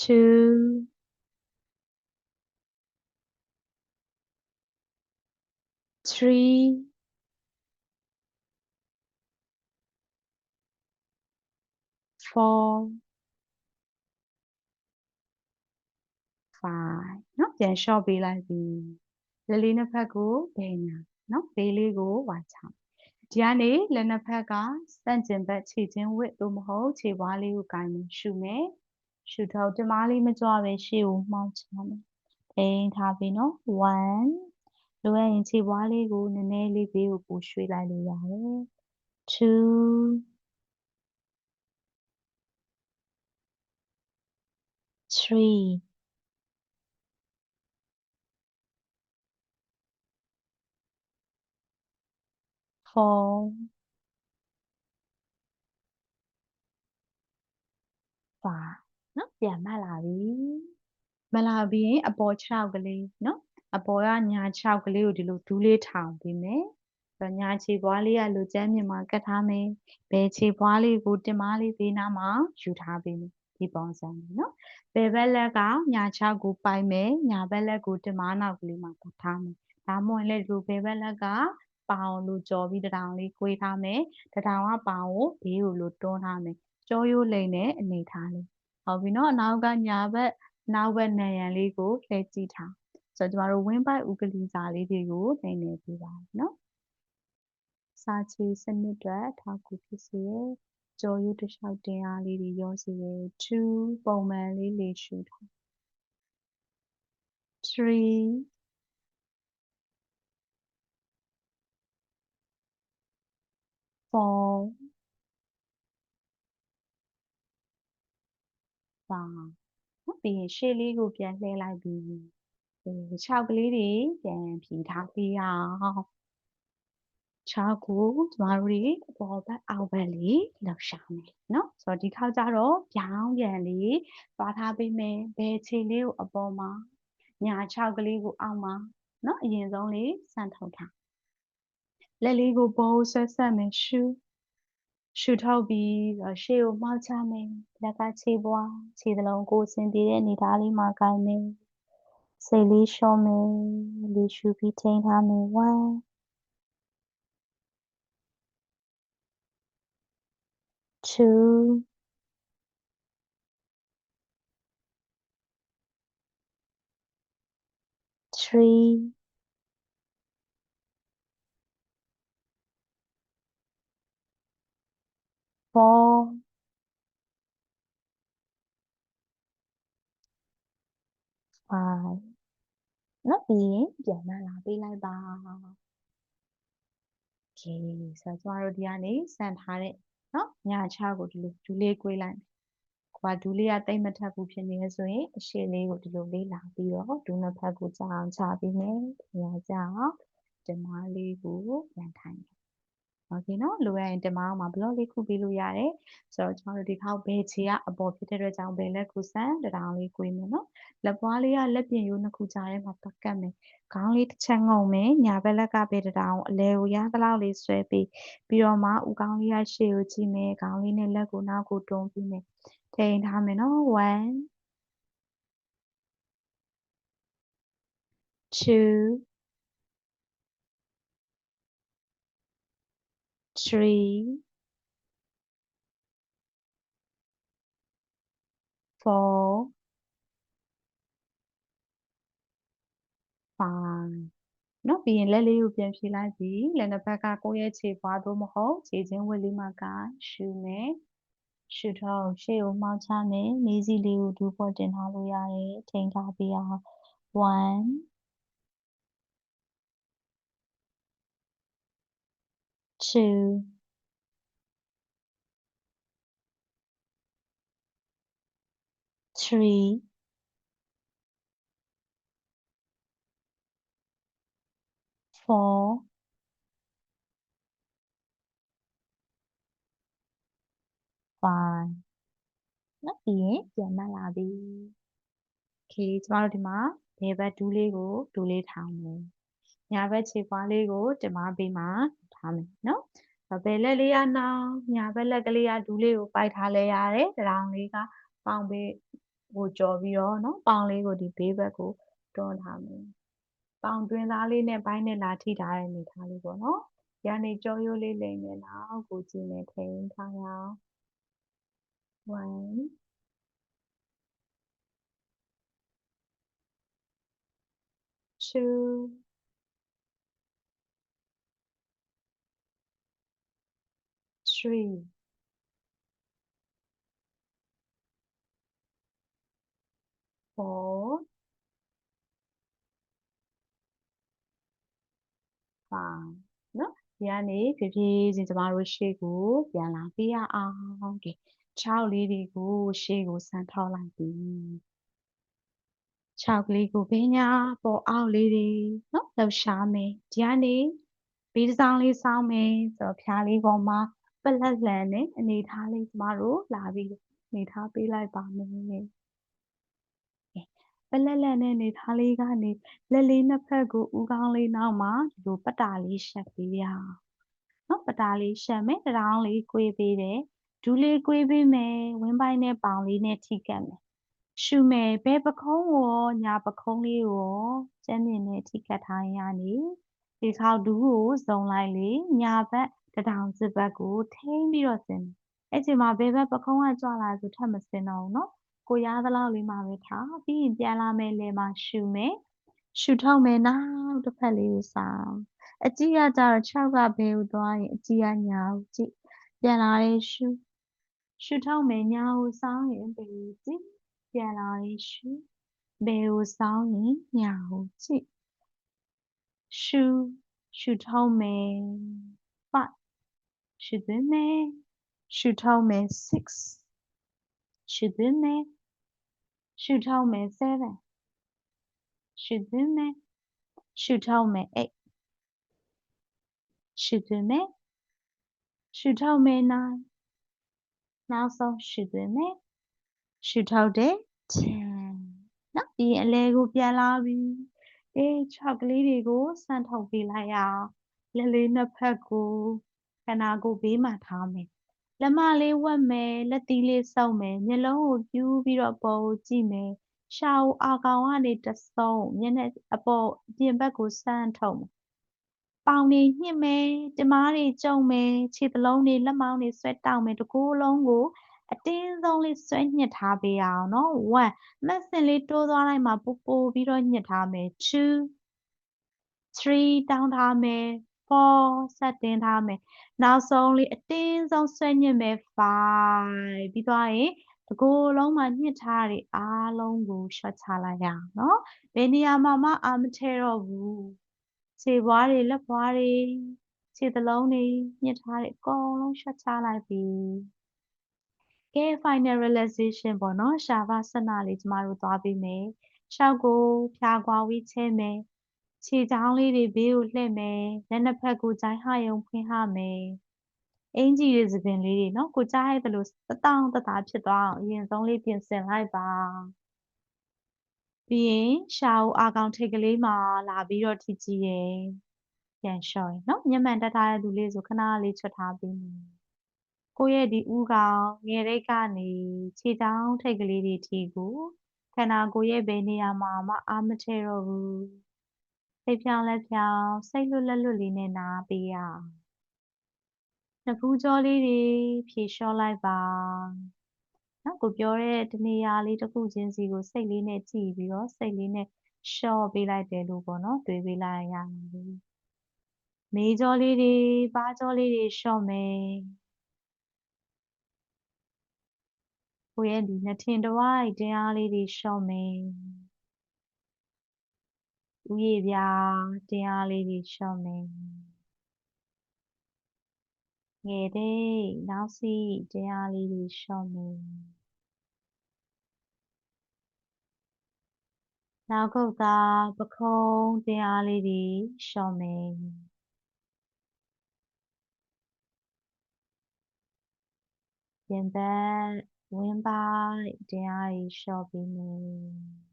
3 4 5နော်ပြန်လျှော့ပေးလိုက်ပြီလက်လေးနှစ်ဖက်ကိုဘေးညာနော်ဘေးလေးကိုဝါချဒီကနေလက်နှစ်ဖက်ကစန့်ကျင်ဘက်ခြေချင်းဝစ်သို့မဟုတ်ခြေပွားလေးကိုကိုင်းမယ်ရှုမယ်ရှုထောက်တမားလေးမကြွပဲရှေ့ကိုမှောက်ချမယ်ထိန်းထားပြီနော်1လိုရရင်ခြေပွားလေးကိုနည်းနည်းလေးဘေးကိုပို့ရွှေ့လိုက်လို့ရတယ်2 3 4 5နော်ပြန်မှတ်လာပြီမှတ်လာပြီးရင်အပေါ်6ကလေးနော်အပေါ်ကညာ6ကလေးကိုဒီလိုဒူးလေးထောင်ပေးမယ်ညာခြေပွားလေးကလိုကျမ်းမြင်မှာကတ်ထားမယ်ဘယ်ခြေပွားလေးကိုတင်မလေးပေးနာမှာယူထားပေးမယ်ဒီပုံစံလေးနော်ဘယ်ဘက်လက်ကညာ6ကိုပိုင်မယ်ညာဘက်လက်ကိုတင်မနောက်ကလေးမှာပတ်ထားမယ်ဒါမှမဟုတ်လည်းဒီလိုဘယ်ဘက်လက်ကပေါင်လို့ကြော်ပြီးတထောင်လေးခွေးထားမယ်တထောင်ကပေါင်ကိုဘေးကိုလို့တွန်းထားမယ်ကြောရိုးလိမ့်နဲ့အနေထားလေးဟုတ်ပြီနော်အနောက်ကညာဘက်နောက်ဘက်နံရံလေးကိုလှည့်ကြည့်ထားဆိုတော့ကျမတို့ဝင်းပိုက်ဥကလီစာလေးတွေကိုနေနေပြပါမယ်နော်စာချီစနစ်အတွက်ထောက်ကူဖြစ်စေရကြောရိုးတစ်လျှောက်တင်အားလေးတွေရောစေရ2ပုံမှန်လေးလေရှုထား3 4 5ပြီးရင်ရှေ့လေးကိုပြန်လှည့်လိုက်ပြီး6ကလေးတွေပြန်ဖြီးထားပေးအောင်6ကိုကျမတို့တွေအပေါ်ဘက်အောက်ဘက်လေးလှောက်ရှာမယ်နော်ဆိုတော့ဒီခေါက်ကျတော့ပြောင်းပြန်လေးသွားထားပေးမယ်ဘယ်ခြေလေးကိုအပေါ်မှာညာ6ကလေးကိုအောက်မှာနော်အရင်ဆုံးလေးဆန့်ထုတ်ထားလက်လေးကိုဘိုးဆွဲဆက်မယ်ရှူထုတ်ပြီးရှေ့ကိုမှောက်ချမယ်လက်ကခြေပွားခြေစလုံးကိုဆင်ပြေတဲ့အနေထားလေးမှာကိုင်မယ်စိတ်လေးလျှော့မယ်လေးရှူပြီးထိန်းထားမယ်1 2 3 4 5နော်ပြီးရင်ပြန်မှလာပေးလိုက်ပါโอเคဆိုတော့ကျမတို့ဒီကနေစမ်းထားတဲ့နော်ညာ6ကိုဒီလိုဒူးလေးကွေးလိုက်မယ်ဒူးလေးကတိတ်မထက်ဘူးဖြစ်နေရဆိုရင်အရှေ့လေးကိုဒီလိုလေးလာပြီးတော့ဒူးနှစ်ဖက်ကိုကြာအောင်ချပြီးမယ်ညာကြာအောင်ဒီမားလေးကိုပြန်ထိုင်မယ်โอเคနော်လိုရရင်ဒီမားမှာဘလော့လေးခုပေးလို့ရတယ်ဆိုတော့ကျမတို့ဒီခေါက်ဘယ်ခြေကအပေါ်ဖြစ်တဲ့အတွက်ကြောင့်ဘယ်လက်ကိုဆန်တတောင်လေးကွေးမယ်နော်လက်ပွားလေးကလက်ပြင်ရိုးနှစ်ခုကြားထဲမှာပတ်ကပ်မယ်ခေါင်းလေးတစ်ချက်ငုံမယ်ညာဘက်လက်ကဘယ်တတောင်အလဲကိုရသလောက်လေးဆွဲပြီးတော့မှဦးခေါင်းလေးကရှေ့ကိုကြည့်မယ်ခေါင်းလေးနဲ့လက်ကိုနောက်ကိုတွန်းပြီးမယ်ထိန်ထားမယ်နော်1 2 3 4 5နော်ပြီးရင်လက်လေးကိုပြန်ဖြေလိုက်ပြီးလက်နှစ်ဖက်ကကိုယ့်ရဲ့ခြေပွားသို့မဟုတ်ခြေချင်းဝက်လေးမှာကရှူမယ်ရှူထောက်ရှေ့ကိုမှောက်ချမယ်နေစီလေးကိုဒူးပေါ်တင်ထားလို့ရတယ်ထိန်းထားပြီးအောင်1 2 3 4 5နော်ပြီးရင်ပြန်မှတ်လာပြီโอเคကျမတို့ဒီမှာဘယ်ဘက်ဒူးလေးကိုဒူးလေးထောင်မယ်ညာဘက်ခြေပွားလေးကိုဒီမှာဘေးမှာထားမယ်နော်ဘယ်လက်လေးကနှောင်းညာဘက်လက်ကလေးကဒူးလေးကိုပိုက်ထားလဲရတယ်တရောင်လေးကပေါင်ဘေးကိုကြော်ပြီးတော့နော်ပေါင်လေးကိုဒီဘေးဘက်ကိုတွန်းထားမယ်ပေါင်တွင်းသားလေးနဲ့ပိုင်းနဲ့လာထိထားတဲ့အနေထားလေးပေါ့နော်ရနေကြောရိုးလေးလိမ့်မယ်နောက်ကိုကြည့်နေထိန်းထားရအောင်1 2 3 4 5နော်ဒီကနေဖြည်းဖြည်းချင်းကျမတို့ရှေ့ကိုပြန်လာပေးရအောင်ကဲ6လေးတွေကိုရှေ့ကိုဆန်ထောက်လိုက်ပြီ6ကလေးကိုဘေးညာပေါ်အောက်လေးတွေနော်လှုပ်ရှားမယ်ဒီကနေဘေးတစ်စောင်းလေးစောင်းမယ်ဆိုတော့ဖြားလေးပေါ်မှာပလက်လန်နဲ့အနေထားလေးကျမတို့လာပြီးအနေထားပေးလိုက်ပါမယ်ပလက်လက်နဲ့အနေထားလေးကနေလက်လေးနှစ်ဖက်ကိုဦးခေါင်းလေးနောက်မှာဒီလိုပတ်တာလေးရှက်ပေးရအောင်နော်ပတာလေးရှက်မယ်တရောင်းလေးကွေးပေးတယ်ဒူးလေးကွေးပေးမယ်ဝင်းပိုင်းနဲ့ပေါင်လေးနဲ့ထိကပ်မယ်ရှူမယ်ဘဲပခုံးကိုညာပခုံးလေးကိုကျန်းမြင့်နဲ့ထိကပ်ထားရနေဒီခေါက်ဒူးကိုစုံလိုက်လေညာဘက်တထောင်စစ်ဘက်ကိုထိန်းပြီးတော့ဆင်းအဲ့ချိန်မှာဘဲဘက်ပခုံးကကြွလာဆိုထပ်မဆင်းတော့ဘူးနော်ကိုရသလောက်လေးမှာပဲထားပြီးရင်ပြန်လာမယ်လေမှာရှူမယ်ရှူထုတ်မယ်နောက်တစ်ဖက်လေးကိုဆောင်အကြည့်ကကြတော့6ကဘယ်ကိုသွားရင်အကြည့်ကညာကိုကြည့်ပြန်လာရေးရှူထုတ်မယ်ညာကိုဆောင်ရင်ဘယ်ကိုကြည့်ပြန်လာရေးရှူဘယ်ကိုဆောင်ရင်ညာကိုကြည့်ရှူထုတ်မယ်5ရှူသွင်းမယ်ရှူထုတ်မယ်6ရှူသွင်းမယ် ရှုထောက်မယ်7ရှုသွင်းမယ်ရှုထောက်မယ်8ရှုသွင်းမယ်ရှုထောက်မယ်9နောက်ဆုံးရှုသွင်းမယ်ရှုထောက်တဲ့10နော်ဒီအလဲကိုပြန်လာပြီ6ကလေးတွေကိုစမ်းထုတ်ပေးလိုက်ရအောင်လက်လေးနှစ်ဖက်ကိုခန္ဓာကိုယ်ဘေးမှာထားမယ်လက်မလေးဝတ်မယ်လက်သီးလေးဆုပ်မယ်မျက်လုံးကိုပြူးပြီးတော့ပေါ်ကိုကြည့်မယ်ရှာကိုအာကောင်ကနေတဆုံးမျက်နှာအပေါ်ပြင်ဘက်ကိုစမ်းထုတ်မယ်ပေါင်တွေညှစ်မယ်တမားတွေကျုံမယ်ခြေသလုံးတွေလက်မောင်းတွေဆွဲတောက်မယ်တကိုယ်လုံးကိုအတင်းဆုံးလေးဆွဲညှစ်ထားပေးရအောင်နော်1မက်စင်လေးတိုးသွားလိုက်မှာပိုပြီးတော့ညှစ်ထားမယ်2 3တောင်းထားမယ်4ဆက်တင်းထားမယ်နောက်ဆုံးလေးအတင်းဆုံးဆွဲညှစ်မယ်5ပြီးသွားရင်တကိုယ်လုံးမှာညှစ်ထားတွေအားလုံးကိုရှော့ချလိုက်ရအောင်နော်ဘယ်နေရာမှာမှအာမထည့်တော့ဘူးခြေပွားတွေလက်ပွားတွေခြေသလုံးတွေညှစ်ထားတွေအကုန်လုံးရှော့ချလိုက်ပြီကဲ final relaxation ပေါ့နော်ရှားပါစနလေးကျမတို့သွားပြီးမယ်ရှောက်ကိုဖြာခွာဝေးချဲမယ်ခြေချောင်းလေးတွေဘေးကိုလှည့်မယ်လက်နှစ်ဖက်ကိုဂျိုင်းဟယုံဖွင့်ဟမယ်အင်ကြီးရဲ့သပင်လေးတွေနော်ကိုကြားရသလိုတတောင့်တတာဖြစ်သွားအောင်အရင်ဆုံးလေးပြင်ဆင်လိုက်ပါပြီးရင်ရှာကိုအာကောင်ထိတ်ကလေးမှာလာပြီးတော့ထိကြည့်ရင်ပြန်လျှော့ရင်နော်မျက်မှန်တက်ထားတဲ့လူလေးဆိုခဏလေးချွတ်ထားပြီးကိုယ့်ရဲ့ဒီဥကောင်ငယ်ရိတ်ကနေခြေထောက်ထိတ်ကလေးတွေထိကိုခန္ဓာကိုယ်ရဲ့ဘယ်နေရာမှာမှအားမထည့်တော့ဘူးစိတ်ဖြောင်းလက်ဖြောင်းစိတ်လွတ်လက်လွတ်လေးနဲ့နားပေးရအောင်နဖူးကြောလေးတွေဖြေလျှော့လိုက်ပါနော်ကိုပြောတဲ့တနေရာလေးတစ်ခုချင်းစီကိုစိတ်လေးနဲ့ကြည့်ပြီးတော့စိတ်လေးနဲ့လျှော့ပေးလိုက်တယ်လို့ပေါ့နော်တွေးပေးလိုက်ရမယ်မေးကြောလေးတွေပါးကြောလေးတွေလျှော့မယ်ကိုယ့်ရဲ့ဒီနှထင်တစ်ဝိုက်တင်းအားလေးတွေလျှော့မယ်ဥယျာဉ်ပြားတင်းအားလေးတွေလျှော့မယ်ငယ်တဲ့နောက်စီတင်းအားလေးတွေလျှော့မယ်နောက်ခုတ်သာပခုံးတင်းအားလေးတွေလျှော့မယ်ပြင်ဘက်ဝင်းပိုက်တင်းအားတွေလျှော့ပေးမယ်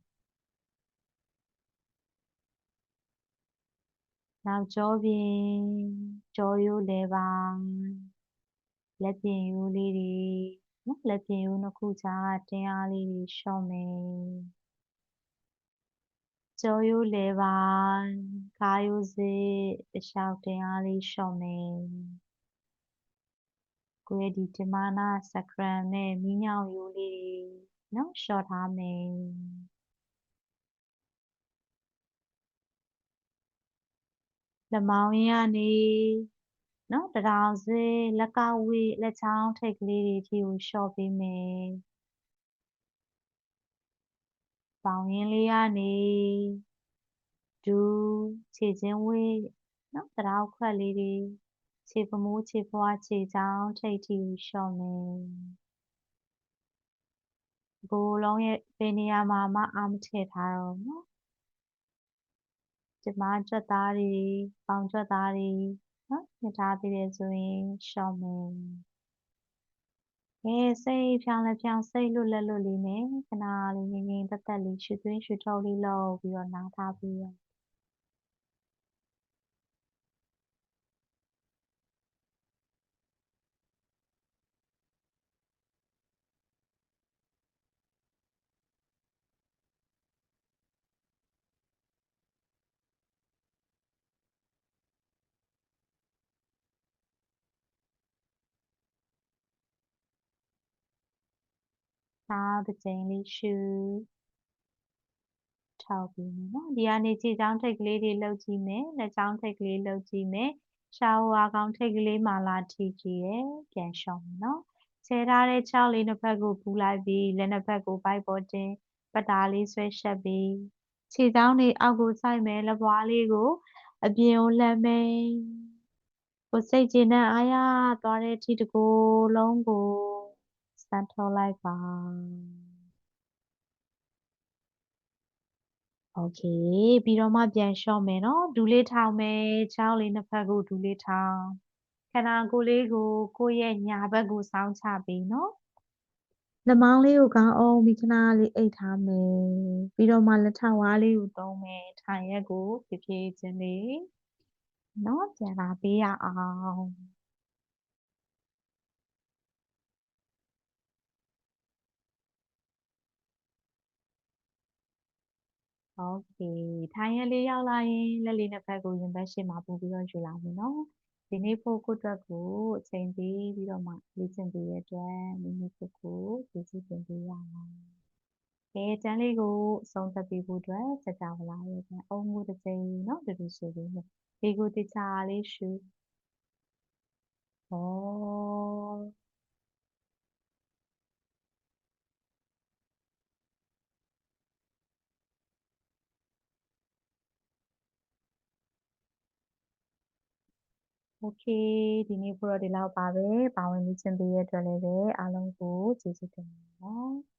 နောက်ကျောပြင်ကျောရိုးလည်ပိုင်းလက်ပြင်ရိုးလေးတွေနော်လက်ပြင်ရိုးနှစ်ခုကြားတင်းအားလေးတွေလျှော့မယ်ကျောရိုးလည်ပိုင်းခါးရိုးစစ်တစ်လျှောက်တင်းအားလေးလျှော့မယ်ကိုယ့်ရဲ့ဒီဓမ္မနာစကရမ်နဲ့မီးညောင်ရိုးလေးတွေနော်လျှော့ထားမယ်လက်မောင်းရင်းကနေနော်တထောင်စစ်လက်ကဝေးလက်ချောင်းထိပ်ကလေးတွေထိကိုလျှော့ပေးမယ်ပေါင်ရင်းလေးကနေဒူးခြေချင်းဝေးနော်တထောက်ခွက်လေးတွေခြေဖမိုးခြေဖွားခြေချောင်းထိပ်ထိကိုလျှော့မယ်ကိုယ်လုံးရဲ့ဘယ်နေရာမှာမှအားမထည့်ထားတော့နော်ဒီမှာကြွက်သားတွေပေါင်ကြွက်သားတွေနော်ညှစ်ထားသေးတယ်ဆိုရင်လျှော့မယ်စိတ်ဖြောင်းလက်ဖြောင်းစိတ်လွတ်လက်လွတ်လေးနဲ့ခဏလေးငြိမ်ငြိမ်သက်သက်လေးရှုသွင်းရှုထုတ်လေးလုပ်ပြီးတော့နားထားပြီးရနောက်တစ်ကြိမ်လေးရှုထောက်ပြီးနော်ဒီကနေခြေချောင်းထိပ်ကလေးတွေလှုပ်ကြည့်မယ်လက်ချောင်းထိပ်ကလေးလှုပ်ကြည့်မယ်ရှာဝါကောင်ထိပ်ကလေးမှလာထိကြည့်ရပြန်ရှော့မယ်နော်ခြေထားတဲ့ခြောက်လေးနှစ်ဖက်ကိုပူလိုက်ပြီးလက်နှစ်ဖက်ကိုဗိုက်ပေါ်တင်ပတ်တာလေးဆွဲရှက်ပြီးခြေချောင်းတွေအောက်ကိုစိုက်မယ်လက်ပွားလေးကိုအပြင်ကိုလှမ်းမယ်ကိုစိတ်ကျေနပ်အားရသွားတဲ့အထိတကိုယ်လုံးကိုစမ်းထုတ်လိုက်ပါ OK ပြီးတော့မှပြန်လျှော့မယ်နော်ဒူးလေးထောင်မယ်ချောင်းလေးနှစ်ဖက်ကိုဒူးလေးထောင်ခန္ဓာကိုယ်လေးကိုကိုယ့်ရဲ့ညာဘက်ကိုစောင်းချပေးနော်လက်မောင်းလေးကိုကောင်းအောင်ပြီးခဏလေးအိတ်ထားမယ်ပြီးတော့မှလက်ထောက်ဝါးလေးကိုသုံးမယ်ထိုင်ရက်ကိုဖြည်းဖြည်းချင်းလေးနော်ပြန်လာပေးရအောင်โอเคထိုင်ရက်လေးရောက်လာရင်လက်လေးနှစ်ဖက်ကိုရင်ဘတ်ရှေ့မှာပို့ပြီးတော့ယူလာမယ်နော်ဒီနေ့ဖို့ကိုယ့်အတွက်ကိုအချိန်ပေးပြီးတော့မှလေ့ကျင့်ပေးရတဲ့အတွက်မိမိကိုယ်ကိုကျေးဇူးတင်ပေးရအောင်ကဲတန်းလေးကိုအဆုံးသတ်ပေးဖို့အတွက်စကြဝဠာရဲ့အုံကိုတစ်ချိန်နော်တူတူဆိုပြီးမယ်ဒီကိုတခြားလေးရှုဩโอเคဒီနေ့ဖို့တော့ဒီလောက်ပါပဲပါဝင်လေ့ကျင့်ပေးရတဲ့အတွက်လည်းပဲအားလုံးကိုကျေးဇူးတင်ပါတယ်နော်